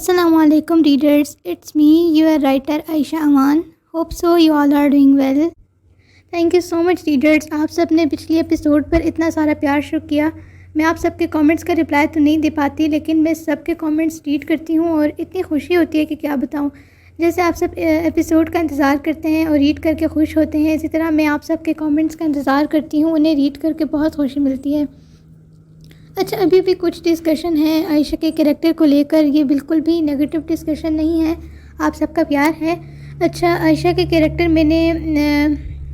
Assalamu alaikum readers, it's me, your writer Aisha Aman. Hope so you all are doing well. Thank you so much readers. آپ سب نے پچھلی episode پر اتنا سارا پیار شو کیا. میں آپ سب کے کامنٹس کا رپلائی تو نہیں دے پاتی، لیکن میں سب کے کامنٹس ریڈ کرتی ہوں اور اتنی خوشی ہوتی ہے کہ کیا بتاؤں. جیسے آپ سب ایپیسوڈ کا انتظار کرتے ہیں اور ریڈ کر کے خوش ہوتے ہیں، اسی طرح میں آپ سب کے کامنٹس کا انتظار کرتی ہوں، انہیں ریڈ کر کے بہت خوشی ملتی ہے. اچھا، ابھی بھی کچھ ڈسکشن ہے عائشہ کے کریکٹر کو لے کر. یہ بالکل بھی نیگیٹو ڈسکشن نہیں ہے، آپ سب کا پیار ہے. اچھا، عائشہ کے کریکٹر میں نے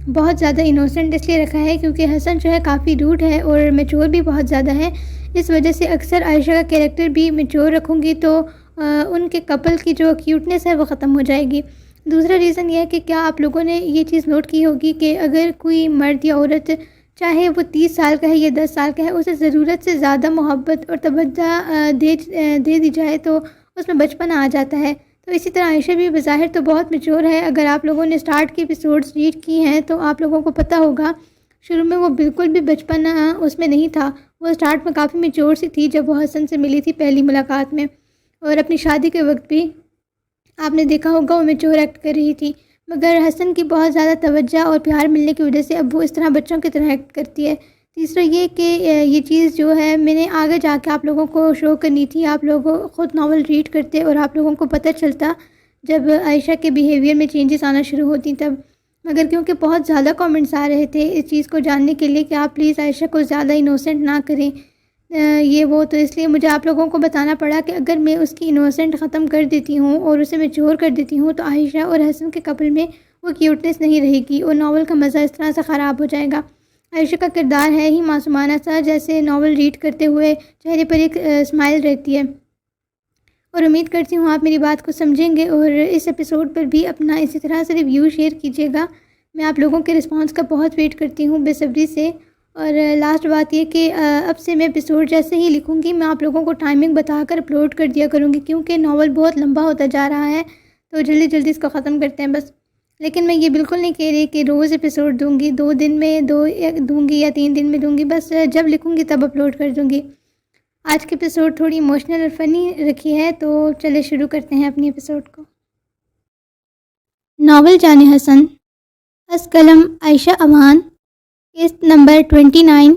بہت زیادہ انوسنٹ اس لیے رکھا ہے کیونکہ حسن جو ہے کافی روڈ ہے اور میچور بھی بہت زیادہ ہے. اس وجہ سے اکثر عائشہ کا کریکٹر بھی میچور رکھوں گی تو ان کے کپل کی جو کیوٹنس ہے وہ ختم ہو جائے گی. دوسرا ریزن یہ ہے کہ کیا آپ لوگوں نے یہ چیز نوٹ کی ہوگی کہ اگر کوئی مرد یا عورت چاہے وہ 30 سال کا ہے یا 10 سال کا ہے، اسے ضرورت سے زیادہ محبت اور توجہ دے دی جائے تو اس میں بچپن آ جاتا ہے. تو اسی طرح عائشہ بھی بظاہر تو بہت میچور ہے. اگر آپ لوگوں نے سٹارٹ کی ایپیسوڈز ریڈ کی ہیں تو آپ لوگوں کو پتہ ہوگا شروع میں وہ بالکل بھی بچپن اس میں نہیں تھا. وہ سٹارٹ میں کافی میچور سی تھی جب وہ حسن سے ملی تھی پہلی ملاقات میں، اور اپنی شادی کے وقت بھی آپ نے دیکھا ہوگا وہ میچور ایکٹ کر رہی تھی. مگر حسن کی بہت زیادہ توجہ اور پیار ملنے کی وجہ سے اب وہ اس طرح بچوں کی طرح ایکٹ کرتی ہے. تیسرا یہ کہ یہ چیز جو ہے میں نے آگے جا کے آپ لوگوں کو شو کرنی تھی. آپ لوگ خود ناول ریڈ کرتے اور آپ لوگوں کو پتہ چلتا جب عائشہ کے بیہیویئر میں چینجز آنا شروع ہوتی تب. مگر کیونکہ بہت زیادہ کامنٹس آ رہے تھے اس چیز کو جاننے کے لیے کہ آپ پلیز عائشہ کو زیادہ انوسنٹ نہ کریں یہ وہ، تو اس لیے مجھے آپ لوگوں کو بتانا پڑا کہ اگر میں اس کی انوسنٹ ختم کر دیتی ہوں اور اسے میچور کر دیتی ہوں تو عائشہ اور حسن کے کپل میں وہ کیوٹنس نہیں رہے گی اور ناول کا مزہ اس طرح سے خراب ہو جائے گا. عائشہ کا کردار ہے ہی معصومانہ سا، جیسے ناول ریڈ کرتے ہوئے چہرے پر ایک اسمائل رہتی ہے، اور امید کرتی ہوں آپ میری بات کو سمجھیں گے اور اس ایپیسوڈ پر بھی اپنا اسی طرح سے ریویو شیئر کیجیے گا. میں آپ لوگوں کے رسپانس کا بہت ویٹ کرتی ہوں بے صبری سے. اور لاسٹ بات یہ کہ اب سے میں ایپیسوڈ جیسے ہی لکھوں گی میں آپ لوگوں کو ٹائمنگ بتا کر اپلوڈ کر دیا کروں گی، کیونکہ ناول بہت لمبا ہوتا جا رہا ہے تو جلدی جلدی اس کو ختم کرتے ہیں بس. لیکن میں یہ بالکل نہیں کہہ رہی کہ روز ایپیسوڈ دوں گی، 2 دن میں دوں گی یا 3 دن میں دوں گی، بس جب لکھوں گی تب اپلوڈ کر دوں گی. آج کی ایپیسوڈ تھوڑی ایموشنل اور فنی رکھی ہے تو چلے شروع کرتے ہیں اپنی ایپیسوڈ کو. ناول جان حسن، از قلم عائشہ امان، قسط نمبر 29.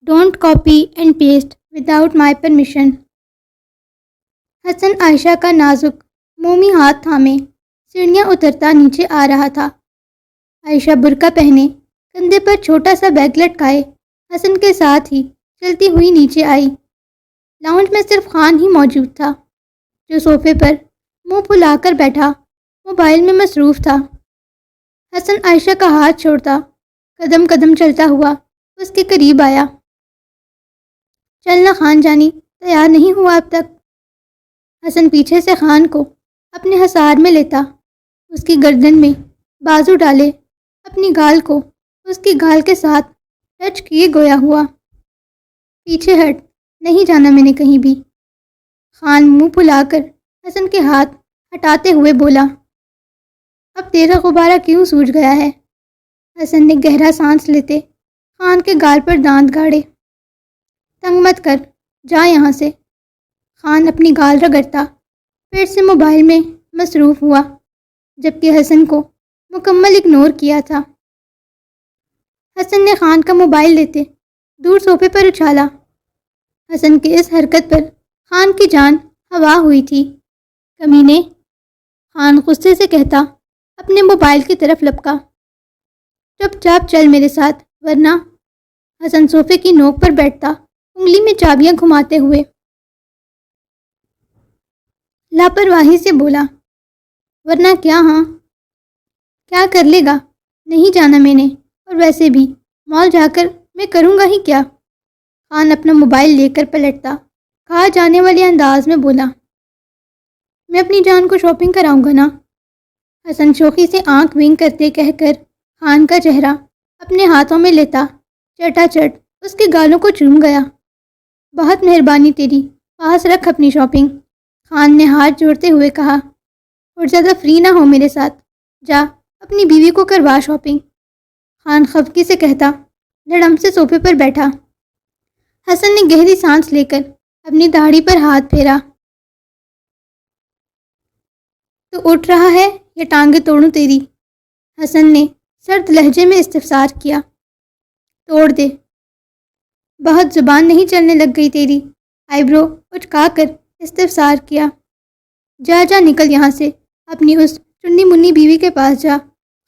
Don't copy and paste without my permission. Hasan Ayesha کا نازک مومی ہاتھ تھامے سیڑھیاں اترتا نیچے آ رہا تھا. عائشہ برقع پہنے کندھے پر چھوٹا سا بیگ لٹکائے حسن کے ساتھ ہی چلتی ہوئی نیچے آئی. لاؤنج میں صرف خان ہی موجود تھا جو صوفے پر منہ پھلا کر بیٹھا موبائل میں مصروف تھا. حسن عائشہ کا ہاتھ چھوڑتا قدم قدم چلتا ہوا اس کے قریب آیا. چلنا خان جانی، تیار نہیں ہوا اب تک؟ حسن پیچھے سے خان کو اپنے حصار میں لیتا اس کی گردن میں بازو ڈالے اپنی گال کو اس کی گال کے ساتھ ٹچ کیے گویا ہوا. پیچھے ہٹ، نہیں جانا میں نے کہیں بھی. خان منہ پھلا کر حسن کے ہاتھ ہٹاتے ہوئے بولا. اب تیرا غبارہ کیوں سوج گیا ہے؟ حسن نے گہرا سانس لیتے خان کے گال پر دانت گاڑے. تنگ مت کر، جا یہاں سے. خان اپنی گال رگڑتا پھر سے موبائل میں مصروف ہوا جبکہ حسن کو مکمل اگنور کیا تھا. حسن نے خان کا موبائل لیتے دور صوفے پر اچھالا. حسن کی اس حرکت پر خان کی جان ہوا ہوئی تھی. کمینے، خان غصے سے کہتا اپنے موبائل کی طرف لپکا. چپ چاپ چل میرے ساتھ ورنہ. حسن صوفے کی نوک پر بیٹھتا انگلی میں چابیاں گھماتے ہوئے لاپرواہی سے بولا. ورنہ کیا؟ ہاں کیا کر لے گا؟ نہیں جانا میں نے، اور ویسے بھی مال جا کر میں کروں گا ہی کیا؟ خان اپنا موبائل لے کر پلٹتا کہا جانے والے انداز میں بولا. میں اپنی جان کو شاپنگ کراؤں گا نا. حسن شوخی سے آنکھ ونک کرتے کہہ کر خان کا چہرہ اپنے ہاتھوں میں لیتا چٹا چٹ اس کے گالوں کو چوم گیا. بہت مہربانی تیری، پاس رکھ اپنی شاپنگ. خان نے ہاتھ جوڑتے ہوئے کہا. اور زیادہ فری نہ ہو میرے ساتھ، جا اپنی بیوی کو کروا شاپنگ. خان خفگی سے کہتا دھڑم سے صوفے پر بیٹھا. حسن نے گہری سانس لے کر اپنی داڑھی پر ہاتھ پھیرا. تو اٹھ رہا ہے یا ٹانگیں توڑوں تیری؟ حسن نے سرد لہجے میں استفسار کیا۔ توڑ دے۔ بہت زبان نہیں چلنے لگ گئی تیری؟ آئی برو اچکا کر استفسار کیا۔ جا جا نکل یہاں سے، اپنی اس چنی منی بیوی کے پاس جا،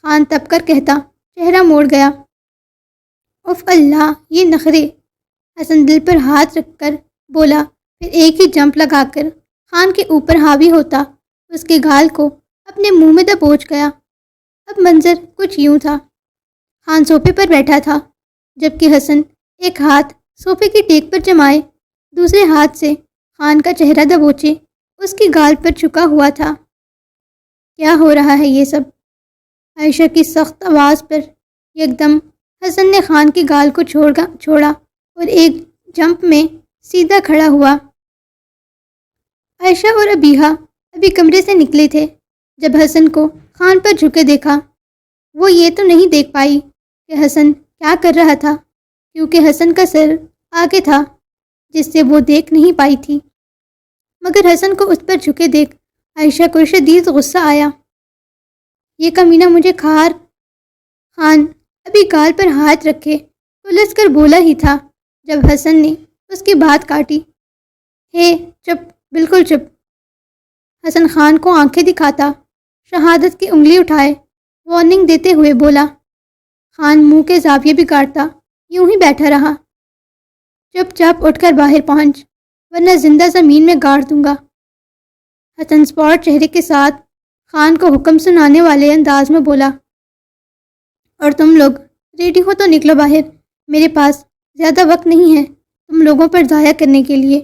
خان تپ کر کہتا چہرہ موڑ گیا۔ اف اللہ یہ نخرے، حسن دل پر ہاتھ رکھ کر بولا، پھر ایک ہی جمپ لگا کر خان کے اوپر حاوی ہوتا اس کے گال کو اپنے منہ میں دبوچ گیا۔ اب منظر کچھ یوں تھا۔ خان صوفے پر بیٹھا تھا، جبکہ حسن ایک ہاتھ صوفے کی ٹیک پر جمائے دوسرے ہاتھ سے خان کا چہرہ دبوچے اس کی گال پر جھکا ہوا تھا۔ کیا ہو رہا ہے یہ سب؟ عائشہ کی سخت آواز پر یکدم حسن نے خان کی گال کو چھوڑا اور ایک جمپ میں سیدھا کھڑا ہوا۔ عائشہ اور ابیحہ ابھی کمرے سے نکلے تھے جب حسن کو خان پر جھکے دیکھا۔ وہ یہ تو نہیں دیکھ پائی کہ حسن کیا کر رہا تھا، کیونکہ حسن کا سر آگے تھا جس سے وہ دیکھ نہیں پائی تھی، مگر حسن کو اس پر جھکے دیکھ عائشہ کو شدید غصہ آیا۔ یہ کمینہ مجھے خان ابھی گال پر ہاتھ رکھے الجھ کر بولا ہی تھا جب حسن نے اس کی بات کاٹی۔ چپ، بالکل چپ۔ حسن خان کو آنکھیں دکھاتا شہادت کی انگلی اٹھائے وارننگ دیتے ہوئے بولا۔ خان منہ کے زاویے بگاڑتا یوں ہی بیٹھا رہا۔ چپ چاپ اٹھ کر باہر پہنچ، ورنہ زندہ زمین میں گاڑ دوں گا۔ حسن سپاٹ چہرے کے ساتھ خان کو حکم سنانے والے انداز میں بولا۔ اور تم لوگ ریڈی ہو تو نکلو باہر، میرے پاس زیادہ وقت نہیں ہے تم لوگوں پر ضائع کرنے کے لیے۔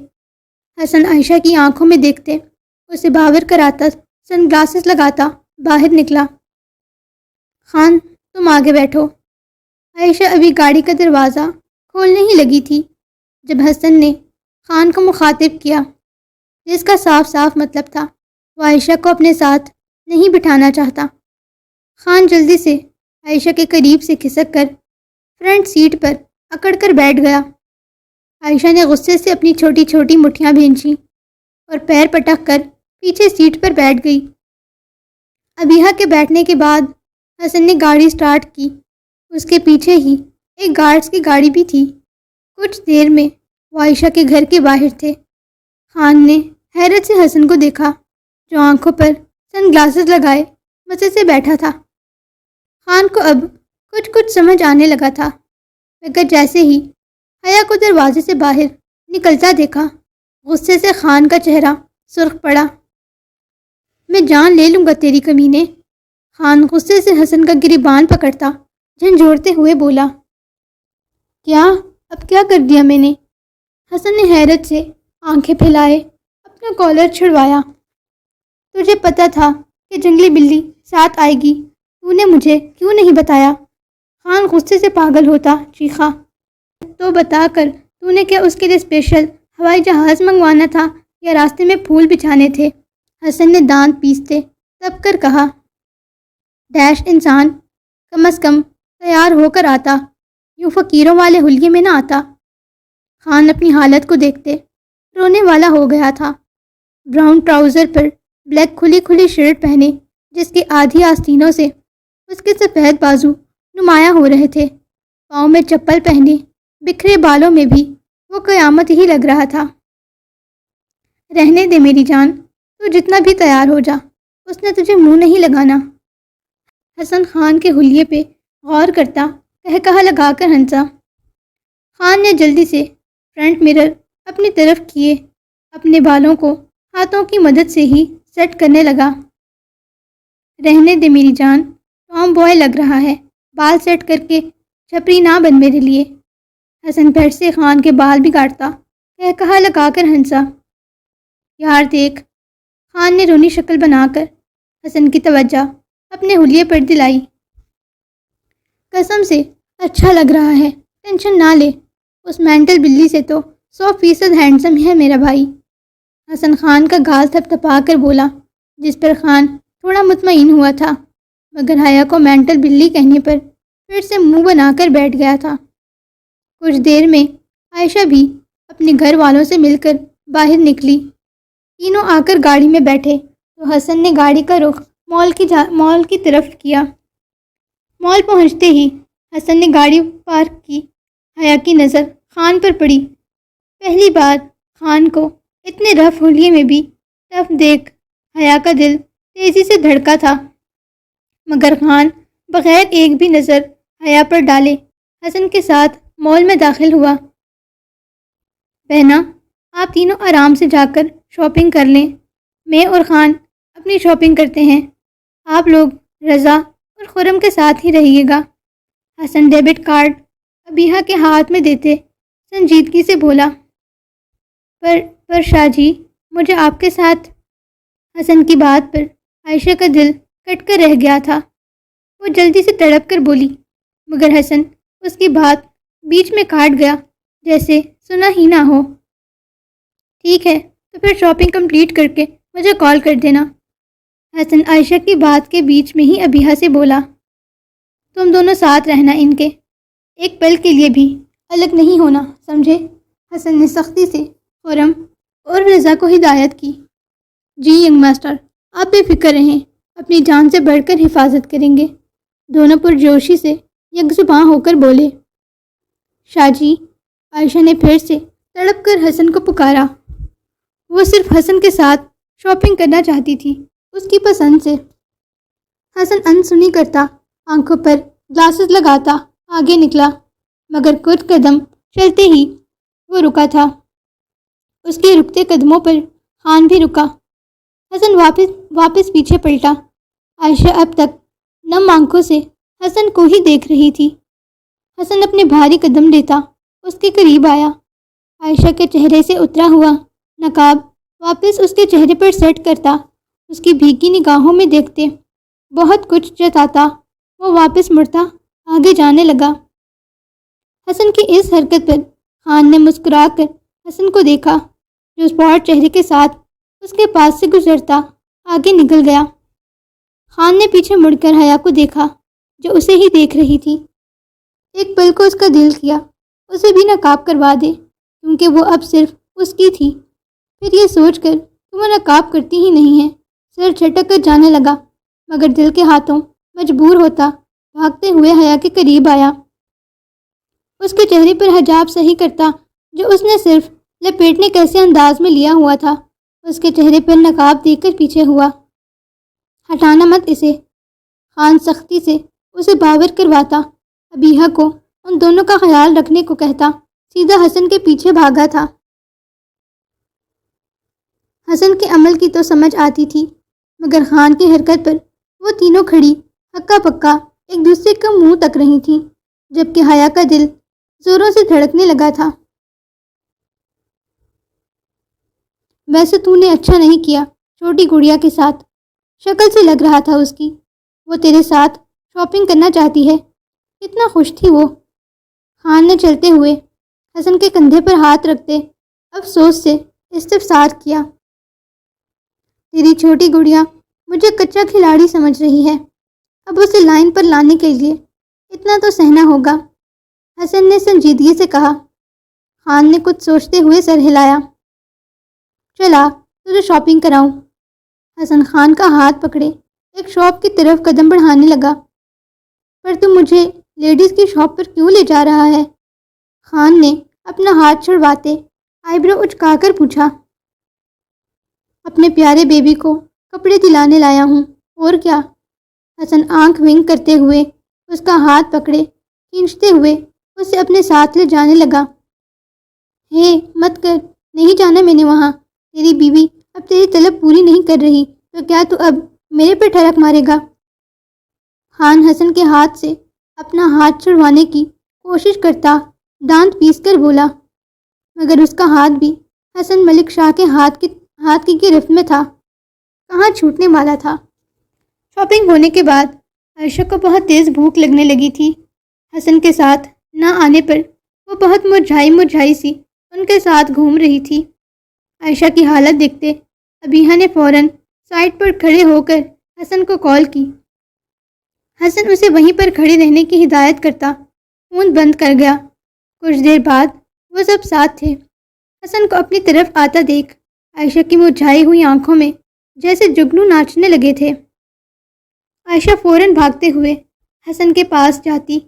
حسن عائشہ کی آنکھوں میں دیکھتے اسے باور کراتا سن گلاسز لگاتا باہر نکلا۔ خان تم آگے بیٹھو۔ عائشہ ابھی گاڑی کا دروازہ کھولنے ہی لگی تھی جب حسن نے خان کو مخاطب کیا، جس کا صاف صاف مطلب تھا وہ عائشہ کو اپنے ساتھ نہیں بٹھانا چاہتا۔ خان جلدی سے عائشہ کے قریب سے کھسک کر فرنٹ سیٹ پر اکڑ کر بیٹھ گیا۔ عائشہ نے غصے سے اپنی چھوٹی چھوٹی مٹھیاں بھینچیں اور پیر پٹک کر پیچھے سیٹ پر بیٹھ گئی۔ ابیحہ کے بیٹھنے کے بعد حسن نے گاڑی سٹارٹ کی۔ اس کے پیچھے ہی ایک گارڈز کی گاڑی بھی تھی۔ کچھ دیر میں وہ عائشہ کے گھر کے باہر تھے۔ خان نے حیرت سے حسن کو دیکھا جو آنکھوں پر سن گلاسز لگائے مزے سے بیٹھا تھا۔ خان کو اب کچھ سمجھ آنے لگا تھا، مگر جیسے ہی حیا کو دروازے سے باہر نکلتا دیکھا، غصے سے خان کا چہرہ سرخ پڑا۔ میں جان لے لوں گا تیری کمینے۔ خان غصے سے حسن کا گریبان پکڑتا جھنجھوڑتے ہوئے بولا۔ اب کیا کر دیا میں نے؟ حسن نے حیرت سے آنکھیں پھیلائے اپنا کالر چھڑوایا۔ تجھے پتہ تھا کہ جنگلی بلی ساتھ آئے گی، تو نے مجھے کیوں نہیں بتایا؟ خان غصے سے پاگل ہوتا چیخا۔ تو بتا کر تو نے کیا اس کے لیے اسپیشل ہوائی جہاز منگوانا تھا یا راستے میں پھول بچھانے تھے؟ حسن نے دانت پیستے تب کر کہا۔ انسان کم از کم تیار ہو کر آتا، یوں فقیروں والے حلیے میں نہ آتا۔ خان اپنی حالت کو دیکھتے رونے والا ہو گیا تھا۔ براؤن ٹراؤزر پر بلیک کھلی شرٹ پہنے جس کی آدھی آستینوں سے اس کے سفید بازو نمایاں ہو رہے تھے، پاؤں میں چپل پہنے بکھرے بالوں میں بھی وہ قیامت ہی لگ رہا تھا۔ رہنے دے میری جان، تو جتنا بھی تیار ہو جا، اس نے تجھے منہ نہیں لگانا۔ حسن خان کے حلیے پہ غور کرتا کہا لگا کر ہنسا۔ خان نے جلدی سے فرنٹ مرر اپنی طرف کیے، اپنے بالوں کو ہاتھوں کی مدد سے ہی سیٹ کرنے لگا۔ رہنے دے میری جان، ٹام بوائے لگ رہا ہے، بال سیٹ کر کے چھپری نہ بن میرے لیے۔ حسن پھر سے خان کے بال بگاڑتا کہا لگا کر ہنسا۔ یار دیکھ، خان نے رونی شکل بنا کر حسن کی توجہ اپنے حلیے پر دلائی۔ قسم سے اچھا لگ رہا ہے، ٹینشن نہ لے، اس مینٹل بلی سے تو 100% ہینڈسم ہے میرا بھائی۔ حسن خان کا گال تھپ تھپا کر بولا، جس پر خان تھوڑا مطمئن ہوا تھا، مگر حیا کو مینٹل بلی کہنے پر پھر سے منہ بنا کر بیٹھ گیا تھا۔ کچھ دیر میں عائشہ بھی اپنے گھر والوں سے مل کر باہر نکلی۔ تینوں آ کر گاڑی میں بیٹھے تو حسن نے گاڑی کا رخ مال کی طرف کیا۔ مال پہنچتے ہی حسن نے گاڑی پارک کی۔ حیا کی نظر خان پر پڑی۔ پہلی بار خان کو اتنے رف حلیے میں بھی ٹف دیکھ حیا کا دل تیزی سے دھڑکا تھا، مگر خان بغیر ایک بھی نظر حیا پر ڈالے حسن کے ساتھ مال میں داخل ہوا۔ بہنا، آپ تینوں آرام سے جا کر شاپنگ کر لیں، میں اور خان اپنی شاپنگ کرتے ہیں، آپ لوگ رضا اور خرم کے ساتھ ہی رہیے گا۔ حسن ڈیبٹ کارڈ ابیحہ کے ہاتھ میں دیتے سنجیدگی سے بولا۔ پر شاہ جی، مجھے آپ کے ساتھ۔ حسن کی بات پر عائشہ کا دل کٹ کر رہ گیا تھا۔ وہ جلدی سے تڑپ کر بولی، مگر حسن اس کی بات بیچ میں کاٹ گیا، جیسے سنا ہی نہ ہو۔ ٹھیک ہے، تو پھر شاپنگ کمپلیٹ کر کے مجھے کال کر دینا۔ حسن عائشہ کی بات کے بیچ میں ہی ابیحہ سے بولا۔ تم دونوں ساتھ رہنا، ان کے ایک پل کے لیے بھی الگ نہیں ہونا، سمجھے؟ حسن نے سختی سے خرم اور رضا کو ہدایت کی۔ جی ینگ ماسٹر، آپ بے فکر رہیں، اپنی جان سے بڑھ کر حفاظت کریں گے، دونوں پرجوشی سے یک زباں ہو کر بولے۔ شاہ جی، عائشہ نے پھر سے تڑپ کر حسن کو پکارا۔ وہ صرف حسن کے ساتھ شاپنگ کرنا چاہتی تھی، اس کی پسند سے۔ حسن انسنی کرتا، آنکھوں پر گلاسز لگاتا آگے نکلا، مگر کچھ قدم چلتے ہی وہ رکا تھا۔ اس کے رکتے قدموں پر خان بھی رکا۔ حسن واپس پیچھے پلٹا۔ عائشہ اب تک نم آنکھوں سے حسن کو ہی دیکھ رہی تھی۔ حسن اپنے بھاری قدم لیتا اس کے قریب آیا۔ عائشہ کے چہرے سے اترا ہوا نقاب واپس اس کے چہرے پر سیٹ کرتا، اس کی بھیگی نگاہوں میں دیکھتے بہت کچھ جتاتا وہ واپس مڑتا آگے جانے لگا۔ حسن کی اس حرکت پر خان نے مسکرا کر حسن کو دیکھا، جو اسپاٹ چہرے کے ساتھ اس کے پاس سے گزرتا آگے نکل گیا۔ خان نے پیچھے مڑ کر حیا کو دیکھا، جو اسے ہی دیکھ رہی تھی۔ ایک پل کو اس کا دل کیا اسے بھی نقاب کروا دے، کیونکہ وہ اب صرف اس کی تھی۔ پھر یہ سوچ کر کہ وہ نقاب کرتی ہی نہیں ہے، سر جھٹک کر جانے لگا، مگر دل کے ہاتھوں مجبور ہوتا بھاگتے ہوئے حیا کے قریب آیا۔ اس کے چہرے پر حجاب صحیح کرتا، جو اس نے صرف لپیٹنے کیسے انداز میں لیا ہوا تھا۔ اس کے چہرے پر نقاب دیکھ کر پیچھے ہوا۔ ہٹانا مت اسے، خان سختی سے اسے باور کرواتا، ابیحہ کو ان دونوں کا خیال رکھنے کو کہتا، سیدھا حسن کے پیچھے بھاگا تھا۔ حسن کے عمل کی تو سمجھ آتی تھی، مگر خان کی حرکت پر وہ تینوں کھڑی ہکا پکا ایک دوسرے کا منہ تک رہی تھیں، جبکہ حیا کا دل زوروں سے دھڑکنے لگا تھا۔ ویسے تو نے اچھا نہیں کیا چھوٹی گڑیا کے ساتھ، شکل سے لگ رہا تھا اس کی، وہ تیرے ساتھ شاپنگ کرنا چاہتی ہے، کتنا خوش تھی وہ۔ خان نے چلتے ہوئے حسن کے کندھے پر ہاتھ رکھتے افسوس سے استفسار کیا۔ تیری چھوٹی گڑیا مجھے کچا کھلاڑی سمجھ رہی ہے، اب اسے لائن پر لانے کے لیے اتنا تو سہنا ہوگا، حسن نے سنجیدگی سے کہا۔ خان نے کچھ سوچتے ہوئے سر ہلایا۔ چلا تجھے شاپنگ کراؤں۔ حسن خان کا ہاتھ پکڑے ایک شاپ کی طرف قدم بڑھانے لگا۔ پر تم مجھے لیڈیز کی شاپ پر کیوں لے جا رہا ہے؟ خان نے اپنا ہاتھ چھڑواتے آئی برو اچکا کر پوچھا۔ اپنے پیارے بیبی کو کپڑے دلانے لایا ہوں، اور کیا؟ حسن آنکھ ونک کرتے ہوئے اس کا ہاتھ پکڑے کھینچتے ہوئے اسے اپنے ساتھ لے جانے لگا۔ مت کر، نہیں جانا میں نے وہاں، تیری بیوی اب تیری طلب پوری نہیں کر رہی تو کیا تو اب میرے پہ ٹھڑک مارے گا؟ خان حسن کے ہاتھ سے اپنا ہاتھ چھڑوانے کی کوشش کرتا دانت پیس کر بولا، مگر اس کا ہاتھ بھی حسن ملک شاہ کے ہاتھ کی گرفت میں تھا، کہاں چھوٹنے والا تھا۔ شاپنگ ہونے کے بعد عائشہ کو بہت تیز بھوک لگنے لگی تھی۔ حسن کے ساتھ نہ آنے پر وہ بہت مرجھائی سی ان کے ساتھ گھوم رہی تھی۔ عائشہ کی حالت دیکھتے ابیحہ نے فوراً سائٹ پر کھڑے ہو کر حسن کو کال کی۔ حسن اسے وہیں پر کھڑے رہنے کی ہدایت کرتا فون بند کر گیا۔ کچھ دیر بعد وہ سب ساتھ تھے۔ حسن کو اپنی طرف آتا دیکھ عائشہ کی مرجھائی ہوئی آنکھوں میں جیسے جگنو ناچنے لگے تھے۔ عائشہ فوراً بھاگتے ہوئے حسن کے پاس جاتی،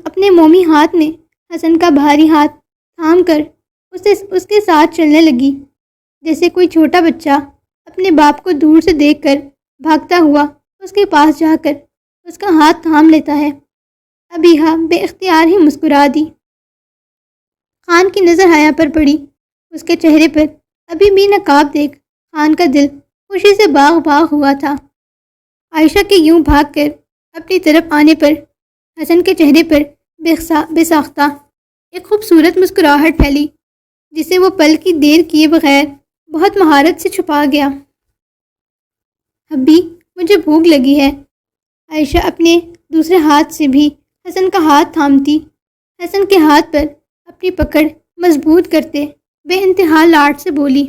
اپنے مومی ہاتھ میں حسن کا بھاری ہاتھ تھام کر اس کے ساتھ چلنے لگی، جیسے کوئی چھوٹا بچہ اپنے باپ کو دور سے دیکھ کر بھاگتا ہوا اس کے پاس جا کر اس کا ہاتھ تھام لیتا ہے۔ ابیہا بے اختیار ہی مسکرا دی۔ خان کی نظر حیا پر پڑی۔ اس کے چہرے پر ابھی بھی نقاب دیکھ خان کا دل خوشی سے باغ باغ ہوا تھا۔ عائشہ کے یوں بھاگ کر اپنی طرف آنے پر حسن کے چہرے پر بے ساختہ ایک خوبصورت مسکراہٹ پھیلی، جسے وہ پل کی دیر کیے بغیر بہت مہارت سے چھپا گیا۔ ابھی مجھے بھوک لگی ہے۔ عائشہ اپنے دوسرے ہاتھ سے بھی حسن کا ہاتھ تھامتی، حسن کے ہاتھ پر اپنی پکڑ مضبوط کرتے بے انتہا لاڈ سے بولی۔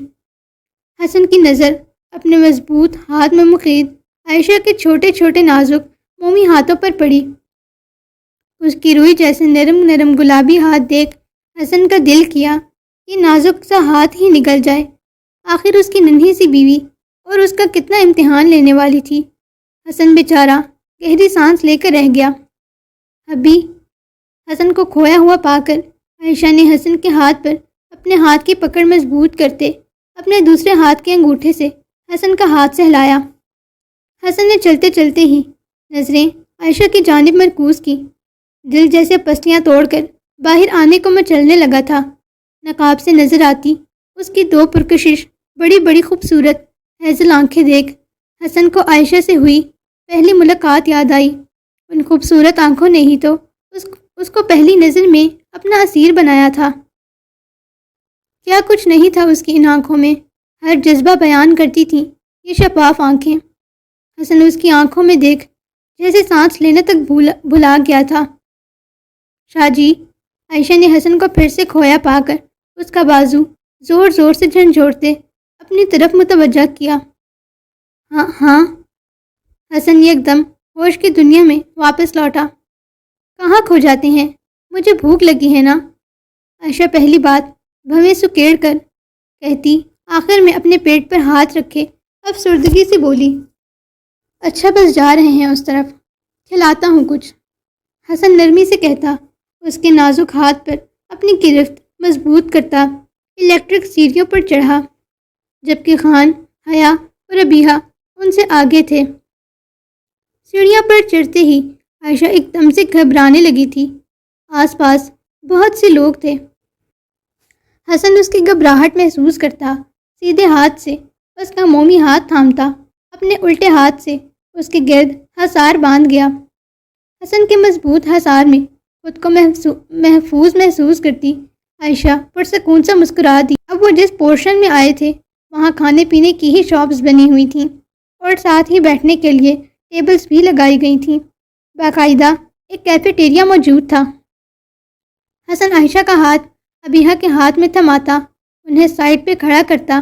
حسن کی نظر اپنے مضبوط ہاتھ میں مقید عائشہ کے چھوٹے چھوٹے نازک مومی ہاتھوں پر پڑی۔ اس کی روئی جیسے نرم نرم گلابی ہاتھ دیکھ حسن کا دل کیا کہ نازک سا ہاتھ ہی نگل جائے۔ آخر اس کی ننھی سی بیوی اور اس کا کتنا امتحان لینے والی تھی۔ حسن بیچارہ گہری سانس لے کر رہ گیا۔ ابھی حسن کو کھویا ہوا پا کر عائشہ نے حسن کے ہاتھ پر اپنے ہاتھ کی پکڑ مضبوط کرتے اپنے دوسرے ہاتھ کے انگوٹھے سے حسن کا ہاتھ سہلایا۔ حسن نے چلتے چلتے ہی نظریں عائشہ کی جانب مرکوز کی۔ دل جیسے پسلیاں توڑ کر باہر آنے کو مچلنے لگا تھا۔ نقاب سے نظر آتی اس کی دو پرکشش بڑی بڑی خوبصورت ہیزل آنکھیں دیکھ حسن کو عائشہ سے ہوئی پہلی ملاقات یاد آئی۔ ان خوبصورت آنکھوں نے ہی تو اس کو پہلی نظر میں اپنا اسیر بنایا تھا۔ کیا کچھ نہیں تھا اس کی ان آنکھوں میں، ہر جذبہ بیان کرتی تھیں یہ شفاف آنکھیں۔ حسن اس کی آنکھوں میں دیکھ جیسے سانس لینے تک بھلا گیا تھا۔ شاہ جی، عائشہ نے حسن کو پھر سے کھویا پا کر اس کا بازو زور زور سے جھنجھوڑتے اپنی طرف متوجہ کیا۔ ہاں ہاں۔ حسن ایک دم ہوش کی دنیا میں واپس لوٹا۔ کہاں کھو جاتے ہیں؟ مجھے بھوک لگی ہے نا؟ عائشہ پہلی بات بھویں سکیڑ کر کہتی، آخر میں اپنے پیٹ پر ہاتھ رکھے افسردگی سے بولی، اچھا بس جا رہے ہیں اس طرف، کھلاتا ہوں کچھ۔ حسن نرمی سے کہتا، اس کے نازک ہاتھ پر اپنی گرفت مضبوط کرتا الیکٹرک سیڑھیوں پر چڑھا، جبکہ خان، حیا اور ابیہا ان سے آگے تھے۔ سیڑھیاں پر چڑھتے ہی عائشہ ایک دم سے گھبرانے لگی تھی۔ آس پاس بہت سے لوگ تھے۔ حسن اس کی گھبراہٹ محسوس کرتا، سیدھے ہاتھ سے اس کا مومی ہاتھ تھامتا، اپنے الٹے ہاتھ سے اس کے گرد حصار باندھ گیا۔ حسن کے مضبوط حصار میں خود کو محفوظ محسوس کرتی عائشہ پرسکون سا مسکرا دی۔ اب وہ جس پورشن میں آئے تھے وہاں کھانے پینے کی ہی شاپس بنی ہوئی تھیں اور ساتھ ہی بیٹھنے کے لیے ٹیبلز بھی لگائی گئی تھیں۔ باقاعدہ ایک کیفیٹیریا موجود تھا۔ حسن عائشہ کا ہاتھ ابیہا کے ہاتھ میں تھماتا انہیں سائڈ پہ کھڑا کرتا،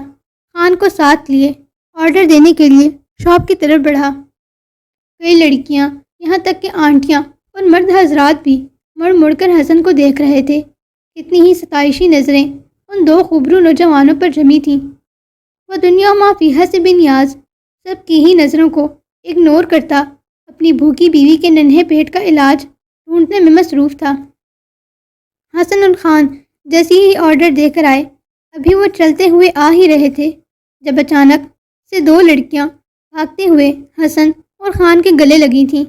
خان کو ساتھ لیے آرڈر دینے کے لیے شاپ کی طرف بڑھا۔ کئی لڑکیاں، یہاں تک کہ آنٹیاں اور مرد حضرات بھی مڑ مڑ کر حسن کو دیکھ رہے تھے۔ کتنی ہی ستائشی نظریں ان دو خوبرو نوجوانوں پر جمی تھیں۔ وہ دنیا ما فیہا سے بے نیاز سب کی ہی نظروں کو اگنور کرتا اپنی بھوکی بیوی کے ننھے پیٹ کا علاج ڈھونڈنے میں مصروف تھا۔ حسن اور خان جیسی ہی آرڈر دے کر آئے، ابھی وہ چلتے ہوئے آ ہی رہے تھے جب اچانک سے دو لڑکیاں بھاگتے ہوئے حسن اور خان کے گلے لگی تھیں۔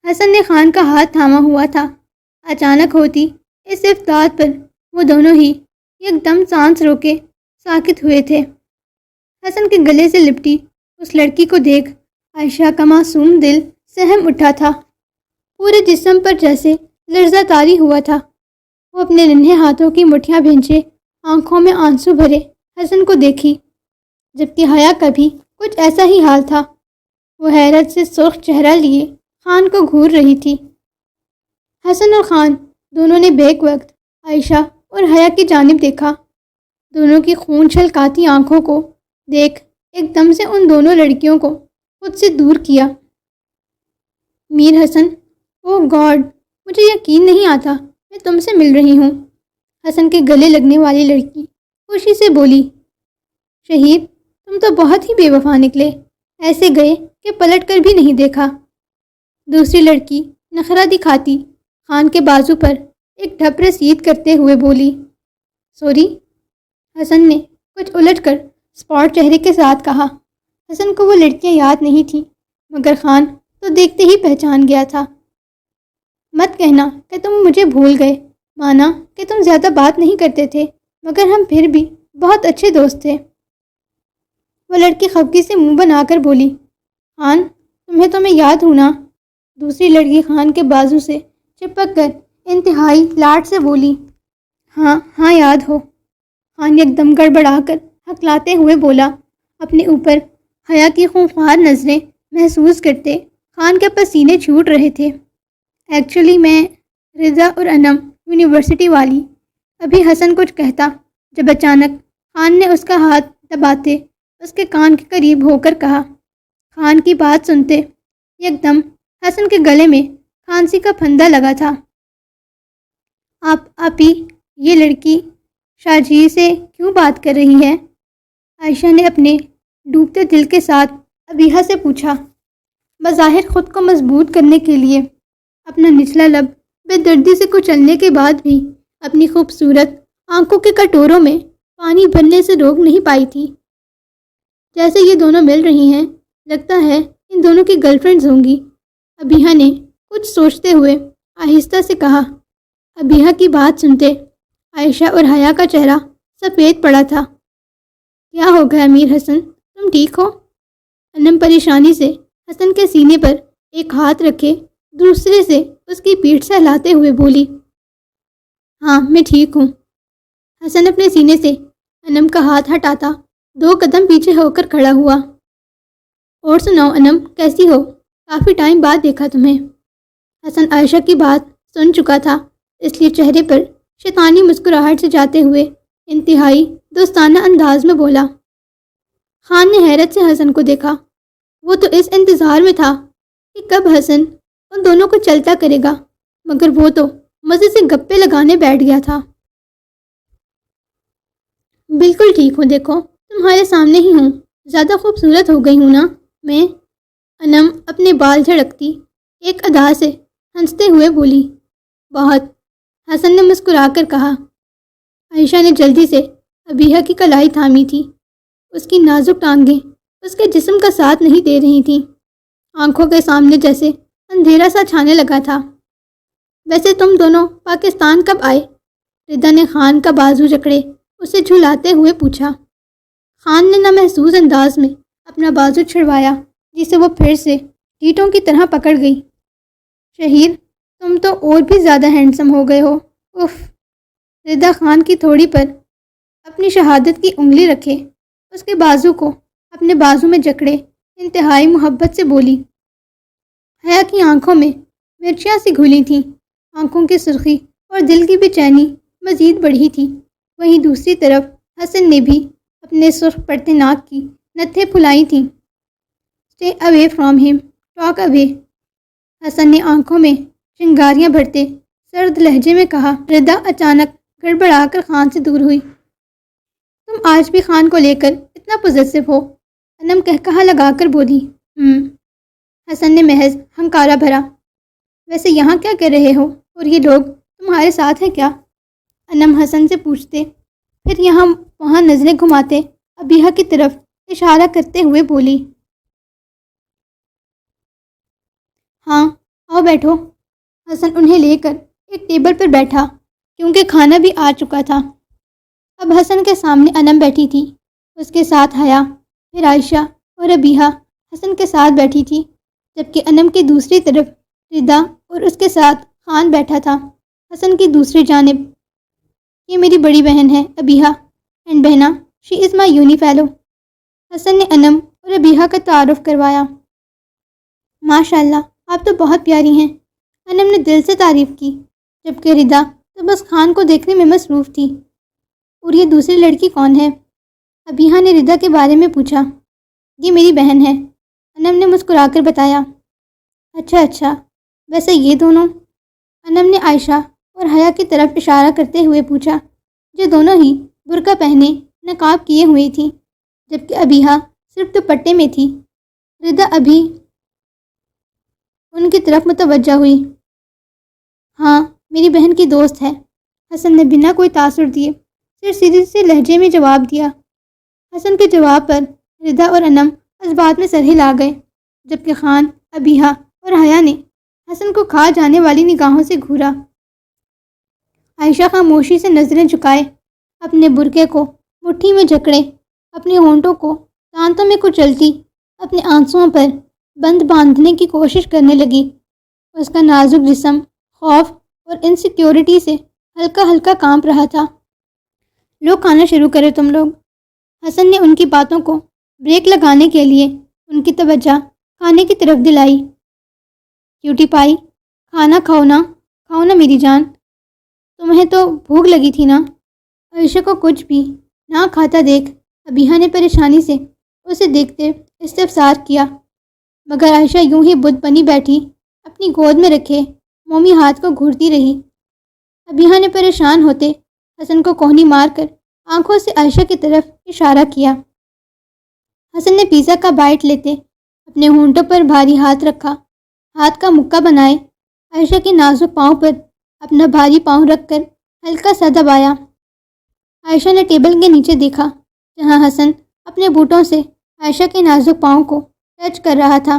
حسن نے خان کا ہاتھ تھاما ہوا تھا۔ اچانک ہوتی اس افتاد پر وہ دونوں ہی ایک دم سانس روکے ساکت ہوئے تھے۔ حسن کے گلے سے لپٹی اس لڑکی کو دیکھ عائشہ کا معصوم دل سہم اٹھا تھا۔ پورے جسم پر جیسے لرزہ طاری ہوا تھا۔ وہ اپنے ننھے ہاتھوں کی مٹھیاں بھینچے آنکھوں میں آنسو بھرے حسن کو دیکھی، جبکہ حیا کا بھی کچھ ایسا ہی حال تھا۔ وہ حیرت سے سرخ چہرہ لیے خان کو گھور رہی تھی۔ حسن اور خان دونوں نے بیک وقت عائشہ اور حیا کی جانب دیکھا۔ دونوں کی خون چھلکاتی آنکھوں کو دیکھ ایک دم سے ان دونوں لڑکیوں کو خود سے دور کیا۔ میر حسن، اوہ گاڈ، مجھے یقین نہیں آتا میں تم سے مل رہی ہوں۔ حسن کے گلے لگنے والی لڑکی خوشی سے بولی، شہید، تم تم تو بہت ہی بے وفا نکلے، ایسے گئے کہ پلٹ کر بھی نہیں دیکھا۔ دوسری لڑکی نخرہ دکھاتی خان کے بازو پر ایک ڈھپ رسید کرتے ہوئے بولی، سوری۔ حسن نے کچھ الٹ کر اسپاٹ چہرے کے ساتھ کہا۔ حسن کو وہ لڑکیاں یاد نہیں تھیں، مگر خان تو دیکھتے ہی پہچان گیا تھا۔ مت کہنا کہ تم مجھے بھول گئے، مانا کہ تم زیادہ بات نہیں کرتے تھے، مگر ہم پھر بھی بہت اچھے دوست تھے۔ وہ لڑکی خفگی سے منہ بنا کر بولی، خان تمہیں تو میں یاد ہوں نا؟ دوسری لڑکی خان کے بازو سے چپک کر انتہائی لاڈ سے بولی، ہاں ہاں یاد ہو۔ خان ایک دم گڑبڑا کر ہکلاتے ہوئے بولا، اپنے اوپر حیا کی خونخوار نظریں محسوس کرتے خان کے پسینے چھوٹ رہے تھے۔ ایکچولی میں رضا اور انم یونیورسٹی والی۔ ابھی حسن کچھ کہتا جب اچانک خان نے اس کا ہاتھ دباتے اس کے کان کے قریب ہو کر کہا۔ خان کی بات سنتے یک دم حسن کے گلے میں کھانسی کا پھندا لگا تھا۔ آپ ہی یہ لڑکی شاہ سے کیوں بات کر رہی ہے؟ عائشہ نے اپنے ڈوبتے دل کے ساتھ ابیحہ سے پوچھا، بظاہر خود کو مضبوط کرنے کے لیے اپنا نچلا لب بے دردی سے کچلنے کے بعد بھی اپنی خوبصورت آنکھوں کے کٹوروں میں پانی بھرنے سے روک نہیں پائی تھی۔ جیسے یہ دونوں مل رہی ہیں، لگتا ہے ان دونوں کی گرل فرینڈز ہوں گی۔ ابیحہ نے کچھ سوچتے ہوئے آہستہ سے کہا۔ ابیحہ کی بات سنتے عائشہ اور حیا کا چہرہ سفید پڑا تھا۔ کیا ہو گیا امیر حسن، تم ٹھیک ہو؟ انم پریشانی سے حسن کے سینے پر ایک ہاتھ رکھے دوسرے سے اس کی پیٹھ سہلاتے ہوئے بولی، ہاں میں ٹھیک ہوں۔ حسن اپنے سینے سے انم کا ہاتھ ہٹاتا 2 قدم پیچھے ہو کر کھڑا ہوا۔ اور سناؤ انم، کیسی ہو؟ کافی ٹائم بعد دیکھا تمہیں۔ حسن عائشہ کی بات سن چکا تھا، اس لیے چہرے پر شیطانی مسکراہٹ سے جاتے ہوئے انتہائی دوستانہ انداز میں بولا۔ خان نے حیرت سے حسن کو دیکھا۔ وہ تو اس انتظار میں تھا کہ کب حسن ان دونوں کو چلتا کرے گا، مگر وہ تو مزے سے گپے لگانے بیٹھ گیا تھا۔ بالکل ٹھیک ہوں، دیکھو تمہارے سامنے ہی ہوں، زیادہ خوبصورت ہو گئی ہوں نا میں؟ انم اپنے بال جھڑکتی ایک ادا سے ہنستے ہوئے بولی، بہت۔ حسن نے مسکرا کر کہا۔ عائشہ نے جلدی سے ابیحہ کی کلائی تھامی تھی۔ اس کی نازک ٹانگیں اس کے جسم کا ساتھ نہیں دے رہی تھیں، آنکھوں کے سامنے جیسے اندھیرا سا چھانے لگا تھا۔ ویسے تم دونوں پاکستان کب آئے؟ ردا نے خان کا بازو جکڑے اسے جھلاتے ہوئے پوچھا۔ خان نے نامحسوس انداز میں اپنا بازو چھڑوایا، جسے وہ پھر سے ٹیٹوں کی طرح پکڑ گئی۔ شہیر تم تو اور بھی زیادہ ہینڈسم ہو گئے ہو، اف۔ ردا خان کی تھوڑی پر اپنی شہادت کی انگلی رکھے اس کے بازو کو اپنے بازو میں جکڑے انتہائی محبت سے بولی۔ حیا کی آنکھوں میں مرچیاں سی گھلی تھیں، آنکھوں کی سرخی اور دل کی بے چینی مزید بڑھی تھی۔ وہیں دوسری طرف حسن نے بھی اپنے سرخ پڑتے ناک کی نتھیں پھلائی تھیں۔ اسٹے اوے فرام ہم، ٹاک اوے، حسن نے آنکھوں میں چنگاریاں بھرتے سرد لہجے میں کہا۔ ردا اچانک گڑبڑا کر خان سے دور ہوئی۔ تم آج بھی خان کو لے کر اتنا پوزیسو ہو؟ انم کہا لگا کر بولی۔ حسن نے محض ہنکارا بھرا۔ ویسے یہاں کیا کر رہے ہو، اور یہ لوگ تمہارے ساتھ ہیں کیا؟ انم حسن سے پوچھتے پھر یہاں وہاں نظریں گھماتے ابیحہ کی طرف اشارہ کرتے ہوئے بولی، ہاں آؤ بیٹھو۔ حسن انہیں لے کر ایک ٹیبل پر بیٹھا، کیونکہ کھانا بھی آ چکا تھا۔ اب حسن کے سامنے انم بیٹھی تھی، اس کے ساتھ حیا، پھر عائشہ اور ابیحہ حسن کے ساتھ بیٹھی تھی، جبکہ انم کی دوسری طرف ردا اور اس کے ساتھ خان بیٹھا تھا حسن کی دوسری جانب۔ یہ میری بڑی بہن ہے ابیحہ، اینڈ بہنا شی از مائی یونی فیلو۔ حسن نے انم اور ابیحہ کا تعارف کروایا۔ ماشاء اللہ آپ تو بہت پیاری ہیں، انم نے دل سے تعریف کی، جبکہ ردا تو بس خان کو دیکھنے میں مصروف تھی۔ اور یہ دوسری لڑکی کون ہے؟ ابیحہ نے ردا کے بارے میں پوچھا۔ یہ میری بہن ہے، انم نے مسکرا کر بتایا۔ اچھا، ویسے یہ دونوں؟ انم نے عائشہ اور حیا کی طرف اشارہ کرتے ہوئے پوچھا، جو دونوں ہی برقع پہنے نقاب کیے ہوئی تھیں۔ جبکہ ابیہا صرف دوپٹے میں تھی۔ ردا ابھی ان کی طرف متوجہ ہوئی۔ ہاں، میری بہن کی دوست ہے، حسن نے بنا کوئی تاثر دیے صرف سیدھے سے لہجے میں جواب دیا۔ حسن کے جواب پر ردا اور انم اس بات میں سر ہلا گئے، جبکہ خان، ابیہا اور حیا نے حسن کو کھا جانے والی نگاہوں سے گھورا۔ عائشہ خاموشی سے نظریں جھکائے اپنے برقعے کو مٹھی میں جکڑے، اپنے ہونٹوں کو دانتوں میں کچلتی، اپنے آنسوؤں پر بند باندھنے کی کوشش کرنے لگی۔ اس کا نازک جسم خوف اور انسیکیورٹی سے ہلکا ہلکا کانپ رہا تھا۔ لو کھانا شروع کرے تم لوگ۔ حسن نے ان کی باتوں کو بریک لگانے کے لیے ان کی توجہ کھانے کی طرف دلائی۔ کیوٹی پائی، کھانا کھاؤ نا میری جان، تمہیں تو بھوک لگی تھی نا؟ عائشہ کو کچھ بھی نہ کھاتا دیکھ ابیہا نے پریشانی سے اسے دیکھتے استفسار کیا، مگر عائشہ یوں ہی بت بنی بیٹھی اپنی گود میں رکھے مومی ہاتھ کو گھورتی رہی۔ ابیہا نے پریشان ہوتے حسن کو کوہنی مار کر آنکھوں سے عائشہ کی طرف اشارہ کیا۔ حسن نے پیزا کا بائٹ لیتے اپنے ہونٹوں پر بھاری ہاتھ رکھا، ہاتھ کا مکہ بنائے عائشہ کے نازک پاؤں پر اپنا بھاری پاؤں رکھ کر ہلکا سا دبایا۔ عائشہ نے ٹیبل کے نیچے دیکھا جہاں حسن اپنے بوٹوں سے عائشہ کے نازک پاؤں کو ٹچ کر رہا تھا۔